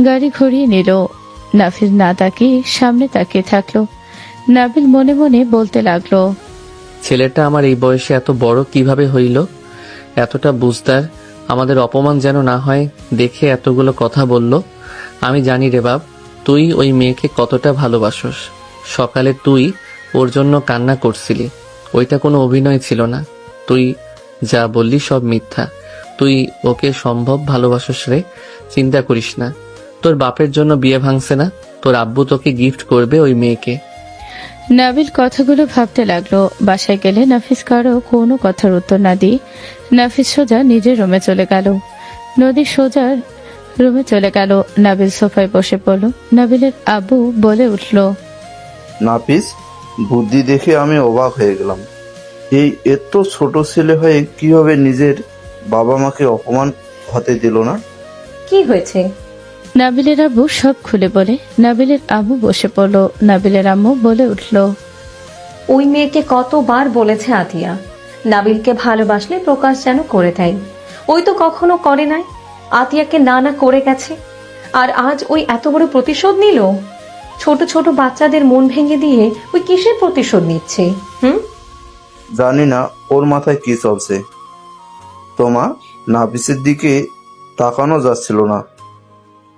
গাড়ি ঘুরিয়ে নিল। নাফিজ না তাকিয়ে সামনে তাকিয়ে থাকলো। নাবিল মনে মনে বলতে লাগলো, ছেলেটা আমার এই বয়সে এত বড় কিভাবে হইল? এতটা বুঝদার, আমাদের অপমান যেন না হয় দেখে এতগুলো কথা বলল। আমি জানি রে বাপ, তুই ওই মেয়েকে কতটা ভালোবাসস। সকালে তুই ওর জন্য কান্না করছিলি, ওইটা কোনো অভিনয় ছিল না। তুই যা বললি সব মিথ্যা। তুই ওকে সম্ভব ভালোবাসস রে, চিন্তা করিস না। তোর বাপের জন্য বিয়ে ভাঙছে না, তোর আব্বু তোকে গিফট করবে ওই মেয়েকে। নাবিল কথাগুলো ভাবতে লাগলো। বাসায় গেলে নাফিস কারো কোনো কথার উত্তর না দিয়ে নাফিস সোজা নিজের রুমে চলে গেল। নদী সোজা রুমে চলে গেল। নাবিল সোফায় বসে পড়ল। নাবিলের আব্বু বলে উঠল, নাফিস, বুদ্ধি দেখে আমি অবাক হয়ে গেলাম। এই এত ছোট ছেলে হয়ে কিভাবে নিজের বাবা মাকে অপমান হতে দিল না? কি হয়েছে? নাবিলের আব্বু সব খুলে বলে। নাবিলের আব্বু বসে পড়ল। নাবিলের আম্মু বলে উঠল, ওই মেয়েকে কতবার বলেছে আতিয়া, নাবিলকে ভালোবাসলে প্রকাশ যেন করে দেয়। ওই তো কখনো করে নাই, আতিয়াকে না না করে গেছে। আর আজ ওই এত বড় প্রতিশোধ নিল। ছোট ছোট বাচ্চাদের মন ভেঙে দিয়ে ওই কিসের প্রতিশোধ নিচ্ছে? জানি না ওর মাথায় কি চলছে। তোমা, নাফিসের দিকে তাকানো যাচ্ছিল না।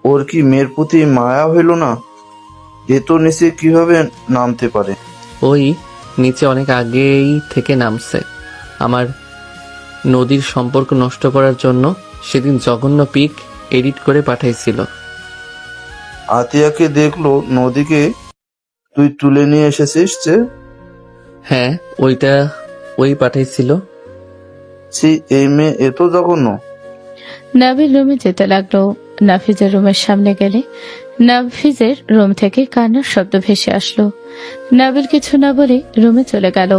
ওর কি মেয়ের প্রতি মায়া হইল না? এ তো নিচে কিভাবে নামতে পারে? ওই নিচে অনেক আগেই থেকে নামছে। আমার নদীর সম্পর্ক নষ্ট করার জন্য সেদিন জঘন্য পিক এডিট করে পাঠাইছিল। আতিয়াকে দেখলো নদীকে তুই তুলে নিয়ে এসেছিস যে? হ্যাঁ, ওইটা ওই পাঠাইছিল। এই মেয়ে এত জঘন্য। নাবিল রুমে যেতে লাগলো। নাফিজের রুমের সামনে গেলে নাফিজের রুম থেকে কান্নার শব্দ ভেসে আসলো। নাবিল কিছু না বলে রুমে চলে গেল।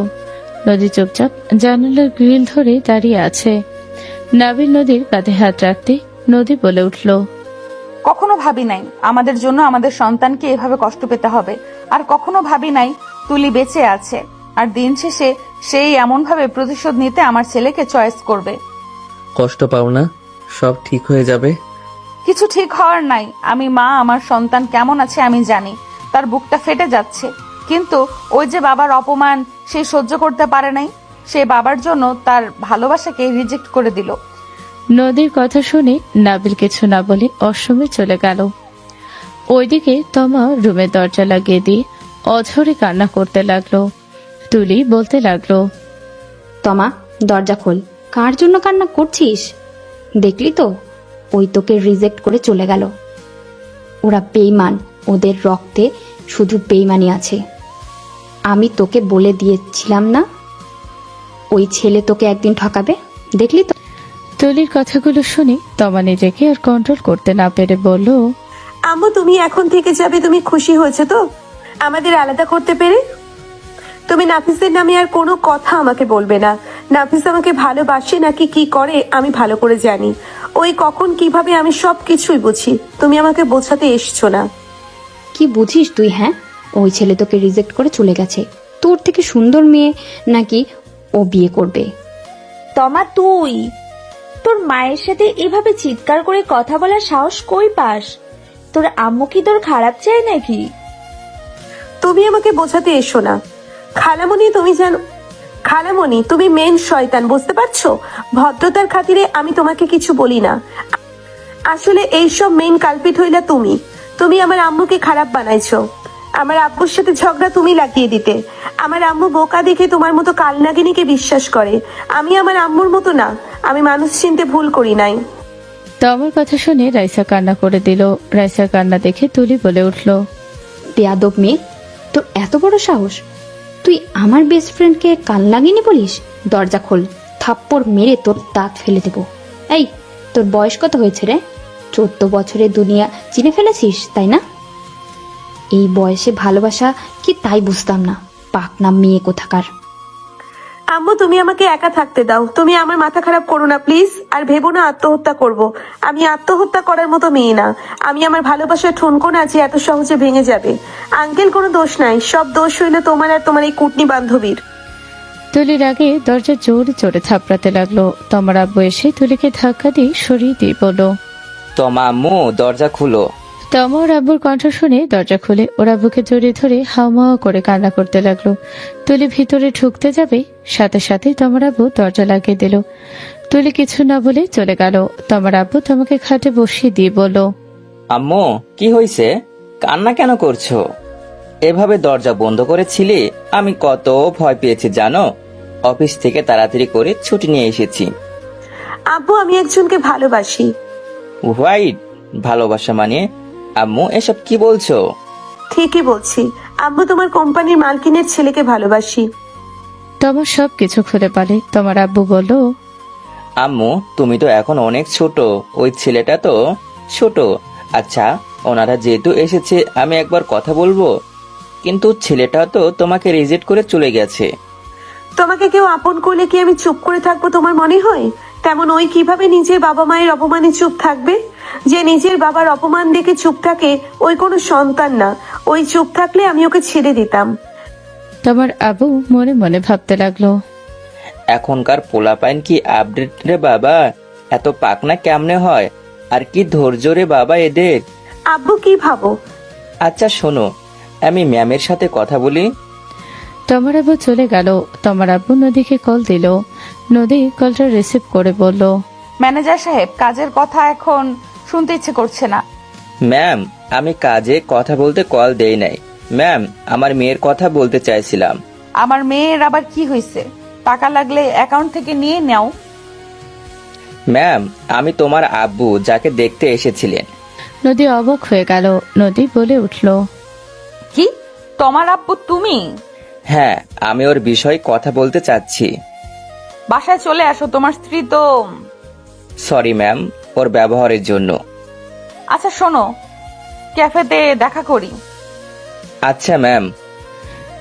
নদী চুপচাপ জানালার গ্রিল ধরে দাঁড়িয়ে আছে। নাবিল নদীর কাঁধে হাত রাখতে নদী বলে উঠল, কখনো ভাবি নাই আমাদের জন্য আমাদের সন্তানকে এভাবে কষ্ট পেতে হবে। আর কখনো ভাবি নাই তুলি বেঁচে আছে। আর দিন শেষে সেই এমন ভাবে প্রতিশোধ নিতে আমার ছেলেকে চয়েস করবে। কষ্ট পাও না, সব ঠিক হয়ে যাবে। কিছু ঠিক হওয়ার নাই। আমি মা, আমার সন্তান কেমন আছে আমি জানি। তার বুকটা ফেটে যাচ্ছে, কিন্তু ওই যে বাবার অপমান সে সহ্য করতে পারে নাই। সে বাবার জন্য তার ভালোবাসাকে রিজেক্ট করে দিল। নদীর কথা শুনে নাবিল কিছু না বলে অসমে চলে গেল। ওইদিকে তমা রুমের দরজা লাগিয়ে দিয়ে অঝরে কান্না করতে লাগলো। তুলি বলতে লাগলো, তমা দরজা খোল, কার জন্য কান্না করছিস? দেখলি তো, ওই তোকে রিজেক্ট করে চলে গেল। ওরা বেঈমান, ওদের রক্তে শুধু বেঈমানি আছে। আমি তোকে বলে দিয়েছিলাম না, ওই ছেলে তোকে একদিন ঠকাবে, দেখলি তো। তুলির কথাগুলো শুনে তমা নিজেকে আর কন্ট্রোল করতে না পেরে বলল, আম্মু তুমি এখন থেকে যাবে, তুমি খুশি হয়েছে তো আমাদের আলাদা করতে পেরে? তুমি নাফিসের নামে আর কোনো কথা আমাকে বলবে না। নাফিস আমাকে ভালোবাসে নাকি কি করে আমি ভালো করে জানি। ওই কখন কিভাবে আমি সব কিছুই বুঝি, তুমি আমাকে বোঝাতে এসছো না। কি বুঝিস তুই? হ্যাঁ, ওই ছেলে তোকে রিজেক্ট করে চলে গেছে। তোর থেকে সুন্দর মেয়ে নাকি ও বিয়ে করবে? তমা তোর মায়ের সাথে এভাবে চিৎকার করে কথা বলার সাহস কই পাস? তোর আম্মু কি তোর খারাপ চায় নাকি? তুমি আমাকে বোঝাতে এসো না খালামণি। তুমি জানো খালামণি, তুমি মেন শয়তান, বুঝতে পারছো? ভদ্রতার খাতিরে আমি তোমাকে কিছু বলি না, আসলে এইসব মেন কালপিট হইলা তুমি। তুমি আমার আম্মুকে খারাপ বানাইছো। আমার আব্বুর সাথে ঝগড়া তুমি লাগিয়ে দিতে। আমার আম্মু বোকা দেখে তোমার মতো কালনাগিনীকে বিশ্বাস করে। আমি আমার আম্মুর মতো না, আমি মানুষ চিনতে ভুল করি নাই। তমার কথা শুনে রাইসা কান্না করে দিল। রাইসার কান্না দেখে তুলি বলে উঠল, বেয়াদব মেয়ে, তোর এত বড় সাহস! তুই আমার বেস্ট ফ্রেন্ডকে কাল লাগিনি বলিস? দরজা খোল, থাপ্পড় মেরে তোর দাঁত ফেলে দেব। এই, তোর বয়স কত হয়েছে রে? 14 বছরে দুনিয়া চিনে ফেলেছিস, তাই না? এই বয়সে ভালোবাসা কি তাই বুঝতাম না, পাকনা মেয়ে কোথাকার। আম্মু তুমি আমাকে একা থাকতে দাও, তুমি আমার মাথা খারাপ করো না প্লিজ। আর ভেবো না আত্মহত্যা করব। আমি আত্মহত্যা করার মতো মেয়ে না। আমি আমার ভালোবাসার ঠুনকো না যে এত সহজে ভেঙে যাবে। আঙ্কেল কোনো দোষ নাই, সব দোষ হইল তোমার আর তোমার এই কুটনি বান্ধবীর। তুলির আগে দরজা জোরে জোরে থাপড়াতে লাগলো। তমার আব্বু এসে তুলিকে ধাক্কা দিয়ে সরিয়ে দিয়ে বলল, তোমা আম্মু দরজা খুলো। তমা ওর আব্বুর কণ্ঠ শুনে দরজা খুলে ওর আব্বুকে জড়িয়ে ধরে হাওমাওয়া করে কান্না করতে লাগলো। তুলি ভিতরে ঢুকতে যাবে, সাথে সাথে তমার আব্বু দরজা লাগিয়ে দিল। তুলি কিছু না বলে চলে গেল। তমার আব্বু তোমাকে খাটে বসিয়ে দিয়ে বলল, আম্মু কি হয়েছে, কান্না কেন করছো? এভাবে দরজা বন্ধ করেছিলে, আমি কত ভয় পেয়েছি জানো। অফিস থেকে তাড়াতাড়ি করে ছুটি নিয়ে এসেছি। আব্বু আমি একজনকে ভালোবাসি। হোয়াইট, ভালোবাসা মানে? আম্মু এসব কি বলছো? ঠিকই বলছি আব্বু, তোমার কোম্পানির মালকিনের ছেলেকে ভালোবাসি। তোমার সব কিছু খুলে পারে। তোমার আব্বু বলল, আম্মু তুমি তো এখন অনেক ছোট, ওই ছেলেটা তো ছোট। আচ্ছা, ওনারা যেহেতু এসেছে আমি একবার কথা বলবো, কিন্তু ছেলেটা তো তোমাকে রিজেক্ট করে চলে গেছে। তোমাকে কেউ আপন করলে কি আমি চুপ করে থাকবো তোমার মনে হয়? তেমন ওই কিভাবে নিজের বাবা মায়ের অপমানে চুপ থাকবে? যে নিজের বাবার অপমান দেখে চুপ থাকে ওই কোনো সন্তান না। ওই চুপ থাকলে আমি ওকে ছেড়ে দিতাম। তোমার আব্বু মনে মনে ভাবতে লাগলো, এখনকার পোলাপাইন কি আপডেট রে বাবা, এত পাকনা কেমনে হয়, আর কি ধৈর্য রে বাবা এদের। আব্বু কি ভাবো? আচ্ছা শোনো, আমি ম্যামের সাথে কথা বলি। তোমার আব্বু চলে গেল। তোমার আব্বু নদীকে কল দিল। নদী কলটা রিসিভ করে বলল, ম্যানেজার সাহেব, কাজের কথা এখন শুনতে ইচ্ছে করছে না। ম্যাম আমি কাজে কথা বলতে কল দেই নাই ম্যাম, আমার মেয়ের কথা বলতে চাইছিলাম। আমার মেয়ের আবার কি হয়েছে? টাকা লাগলে অ্যাকাউন্ট থেকে নিয়ে নাও। ম্যাম আমি তোমার আব্বু, যাকে দেখতে এসেছিলেন। নদী অবাক হয়ে গেল। নদী বলে উঠল, কি, তোমার আব্বু তুমি? হ্যাঁ, আমি ওর বিষয়ে কথা বলতে চাচ্ছি। বাসায় চলে আসো, তোমার স্ত্রী তো। সরি ম্যাম, ওর ব্যবহারের জন্য। আচ্ছা শোনো, ক্যাফেতে দেখা করি। আচ্ছা ম্যাম।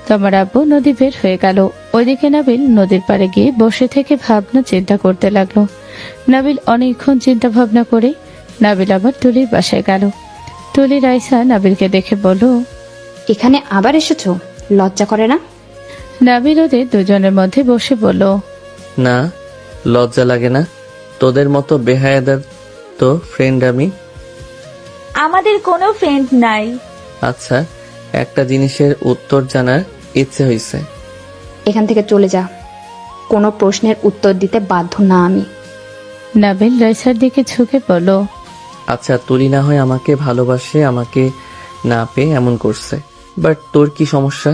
তোমার আব্বু নদী বের হয়ে গেল। ওইদিকে নাবিল নদীর পাড়ে গিয়ে বসে থেকে ভাবনা চিন্তা করতে লাগলো। নাবিল অনেকক্ষণ চিন্তা ভাবনা করে নাবিল আবার তুলির বাসায় গেল। তুলি রাইসা নাবিলকে দেখে বলল, এখানে আবার এসেছো, লজ্জা করে না? নাবিল ওদের দুজনের মধ্যে বসে বলল, না, লজ্জা লাগে না। তোদের মতো বেহায়াদার তো ফ্রেন্ড আমি। আমাদের কোনো ফ্রেন্ড নাই। আচ্ছা, একটা জিনিসের উত্তর জানার ইচ্ছে হয়েছে। এখান থেকে চলে যা। কোনো প্রশ্নের উত্তর দিতে বাধ্য না আমি। নাবিল রাইসার দিকে ঝুঁকে বলল, আচ্ছা তুলি না হয় আমাকে ভালোবাসে, আমাকে না পেয়ে এমন করছে, বাট তোর কি সমস্যা?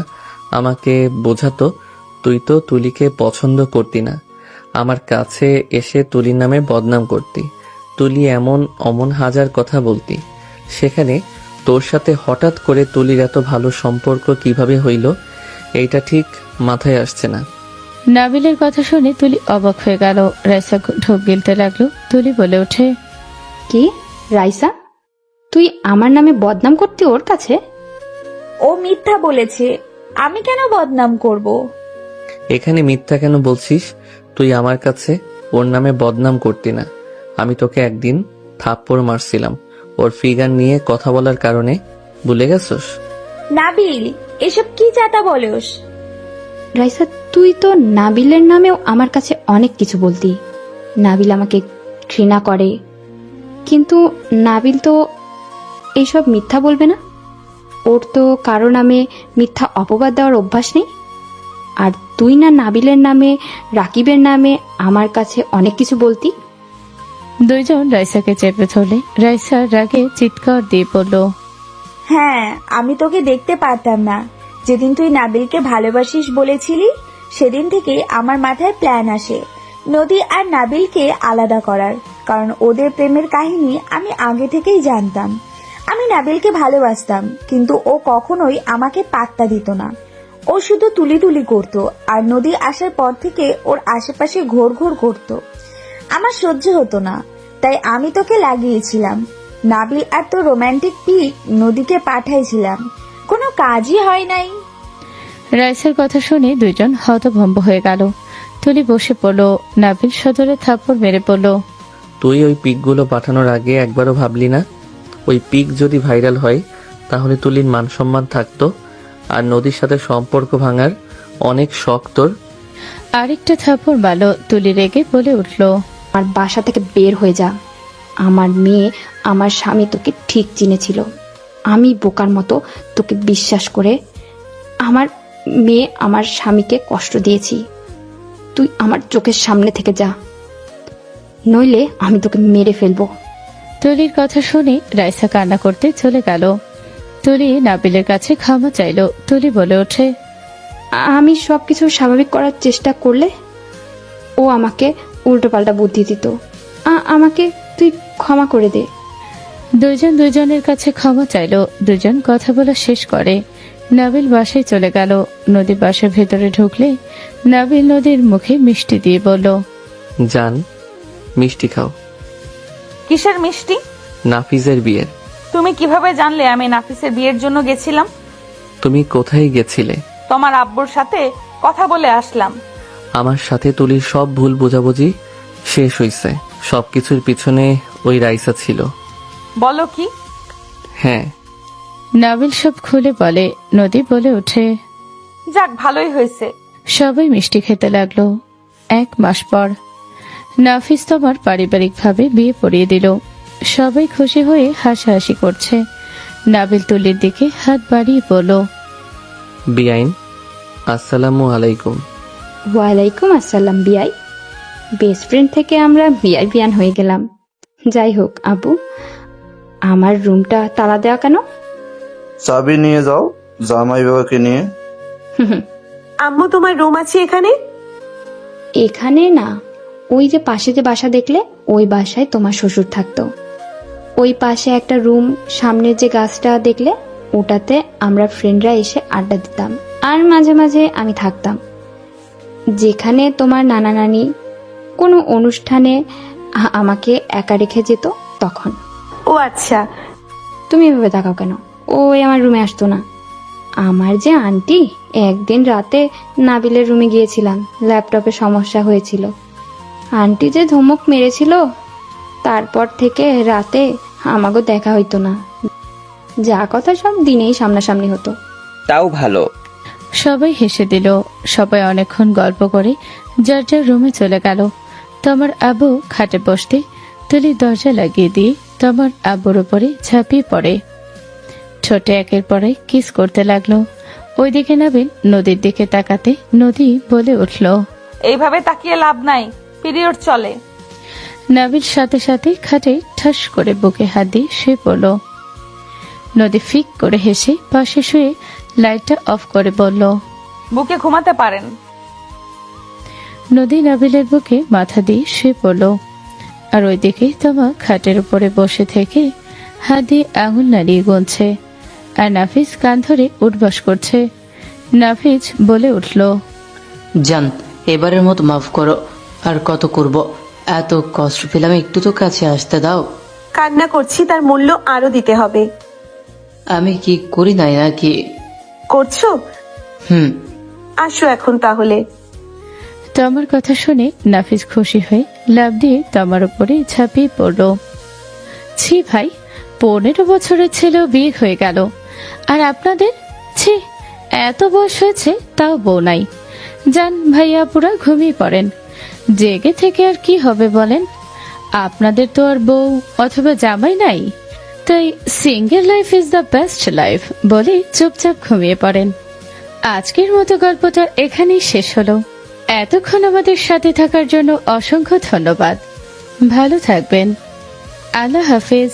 আমাকে বোঝাতো। তুই তো তুলিকে পছন্দ করতি না, আমার কাছে এসে তুলির নামে বদনাম করতি, তুলি এমন অমন হাজার কথা বলতি। সেখানে তোর সাথে হঠাৎ করে তুলির এত ভালো সম্পর্ক কিভাবে হইল, এইটা ঠিক মাথায় আসছে না। নাবিলের কথা শুনে তুলি অবাক হয়ে গেল। রাইসা ঢোক গিলতে লাগলো। তুলি বলে ওঠে, কি রাইসা, তুই আমার নামে বদনাম করতি ওর কাছে? ও মিথ্যা বলেছে, আমি কেন বদনাম করব? এখানে মিথ্যা কেন বলছিস? তুই আমার কাছে ওর নামে বদনাম করতি না। আমি তোকে একদিন থাপ্পড় মারছিলাম ওর ফিগার নিয়ে কথা বলার কারণে, ভুলে গেছস? নাবিল, এসব কি চাতা বলস? রাইসা, তুই তো নাবিলের নামেও আমার কাছে অনেক কিছু বলতি। নাবিল আমাকে ঘৃণা করে, কিন্তু নাবিল তো এইসব মিথ্যা বলবে না। ওর তো কারো নামে মিথ্যা অপবাদ দেওয়ার অভ্যাস নেই। আর তুই না নাবিলের নামে, রাকিবের নামে আমার কাছে অনেক কিছু বলতি। দুইজন রাইসাকে চেপে ধরলে। রাইসা রাগে চিৎকার দিয়ে বলল, হ্যাঁ, আমি তোকে দেখতে পারতাম না। যেদিন তুই নাবিলকে ভালোবাসিস বলেছিলি, সেদিন থেকে আমার মাথায় প্ল্যান আসে নদী আর নাবিলকে আলাদা করার। কারণ ওদের প্রেমের কাহিনী আমি আগে থেকেই জানতাম। আমি নাবিলকে ভালোবাসতাম, কিন্তু ও কখনোই আমাকে পাত্তা দিত না। ও শুধু তুলি তুলি করতো, আর নদী আসার পর থেকে ওর আশেপাশে ঘোর ঘোর করতো। আমার সহ্য হতো না, তাই আমি তোকে লাগিয়েছিলাম। নাবিল আর তোর রোমান্টিক পিক নদীকে পাঠাইছিলাম, কোনো কাজই হয় নাই। রাইসার কথা শুনে দুইজন হতভম্ব হয়ে গেল। তুলি বসে পড়ল। নাবিল সদরে থাপ্পড় মেরে পড়ল। তুই ওই পিকগুলো পাঠানোর আগে একবারও ভাবলি না? ওই পিক যদি ভাইরাল হয় তাহলে তুলির মান সম্মান থাকতো, আর নদীর সাথে সম্পর্ক ভাঙার অনেক শখ তোর। আরেকটা থাপ্পড় মারল। তুলি রেগে বলে উঠল, আমার বাসা থেকে বের হয়ে যা। আমার মেয়ে, আমার স্বামী তোকে ঠিক চিনেছিল। আমি বোকার মতো তোকে বিশ্বাস করে আমার মেয়ে, আমার স্বামীকে কষ্ট দিয়েছি। তুই আমার চোখের সামনে থেকে যা, নইলে আমি তোকে মেরে ফেলবো। তুলির কথা শুনে রাইসা কান্না করতে চলে গেল। তুলি নাবিলের কাছে ক্ষমা চাইল। তুলি বলে ওঠে, আমি সবকিছু স্বাভাবিক করার চেষ্টা করলে ও আমাকে উল্টোপাল্টা বুদ্ধি দিত। আমাকে তুই ক্ষমা করে দে। দুইজন দুইজনের কাছে ক্ষমা চাইল। দুজন কথা বলা শেষ করে নাবিল বাসায় চলে গেল। নদী বাসার ভেতরে ঢুকলে নাবিল নদীর মুখে মিষ্টি দিয়ে বলল, জান, মিষ্টি খাও। কিসের মিষ্টি? নাফিজের বিয়ের। তুমি কিভাবে জানলে আমি নাফিসের বিয়ের জন্য গেছিলাম? তুমি কোথায় গেছিলে? তোমার আব্বুর সাথে কথা বলে আসলাম। আমার সাথে তুলির সব ভুল বোঝাবুঝি শেষ হইছে। সবকিছুর পিছনে ওই রাইসা ছিল। বলো কি? হ্যাঁ। নাবিল সব খুলে বলে। নদী বলে ওঠে, যাক, ভালোই হয়েছে। সবাই মিষ্টি খেতে লাগলো। 1 মাস পর নাফিস তোমার পারিবারিকভাবে বিয়ে পড়িয়ে দিল। সবাই খুশি হয়ে হাসাহাসি করছে। নাবিল তুলির দিকে হাত বাড়িয়ে বলল, বিআইন, আসসালামু আলাইকুম। ওয়ালাইকুম আসসালাম বিয়াই। বেস্ট ফ্রেন্ড থেকে আমরা বিয়াই বিয়ান হয়ে গেলাম। যাই হোক আবু, আমার রুমটা তালা দেওয়া কেন? চাবি নিয়ে যাও জামাই বাবাকে নিয়ে। আম্মু, তোমার রুম আছে এখানে? এখানে না, ওই যে পাশে যে বাসা দেখলে, ওই বাসায় তোমার শ্বশুর থাকতো। ওই পাশে একটা রুম, সামনে যে গাছটা দেখলে, ওটাতে আমরা ফ্রেন্ডরা এসে আড্ডা দিতাম, আর মাঝে মাঝে আমি থাকতাম। যেখানে তোমার নানা নানি কোনো অনুষ্ঠানে আমাকে একা রেখে যেত তখন। ও আচ্ছা। তুমি এভাবে তাকাও কেন? ওই আমার রুমে আসতো না। আমার যে আন্টি, একদিন রাতে নাবিলের রুমে গিয়েছিলাম, ল্যাপটপে সমস্যা হয়েছিল। আন্টি যে ধমক মেরেছিল, তারপর থেকে রাতে আমাকে দেখা হইতো না। যা কথা সব দিনেই সামনাসামনি হতো। তাও ভালো। সবাই হেসে দিল। সবাই অনেকক্ষণ গল্প করে যার যার রুমে চলে গেল। তোমার আব্বু খাটে বসতে তুলি দরজা লাগিয়ে দিয়ে তোমার আব্বুর উপরে ঝাঁপিয়ে পড়ে। ছোটে একের পর এক কিস করতে লাগলো। ওইদিকে নাবিল নদীর দিকে তাকাতে নদী বলে উঠল, এইভাবে তাকিয়ে লাভ নাই, পিরিয়ড চলে। নাবিল সাথে সাথে খাটে ঠাস করে বুকে হাত দিয়ে শুয়ে পড়ল। নদী ফিক করে হেসে পাশে শুয়ে লাইটটা অফ করে বলল, বুকে ঘুমাতে পারেন। নদী নাবিলের বুকে মাথা দিয়ে শুয়ে পড়ল। আর ওইদিকে তমা খাটের উপরে বসে থেকে হাত দিয়ে আঙুল নাড়িয়ে গুনছে, আর নাফিজ কান ধরে উঠবাস করছে। নাফিজ বলে উঠল, জান, এবারের মতো মাফ করো। আর কত করব, এত কষ্ট পেলাম, একটু তো কাছে আসতে দাও। কান্না করছি, তার মূল্য আরো দিতে হবে। আমি কি করি নাই নাকি? করছো? হুম। আসো এখন তাহলে। তমার কথা শুনে নাফিজ খুশি হয়ে লাফ দিয়ে তমার উপরে ঝাঁপিয়ে পড়ল। ছি ভাই, 15 বছরের ছেলেও বিয়ে হয়ে গেল, আর আপনাদের ছি, এত বয়স হয়েছে তাও বউ নাই। যান ভাইয়া, পুরা ঘুমিয়ে পড়েন। জেগে থেকে আর কি হবে বলেন? আপনাদের তো আর বউ অথবা জামাই নাই, তাই single life is the best life বলে চুপচাপ ঘুমিয়ে পড়েন। আজকের মতো গল্পটা এখানেই শেষ হলো। এতক্ষণ আমাদের সাথে থাকার জন্য অসংখ্য ধন্যবাদ। ভালো থাকবেন। আল্লাহ হাফেজ।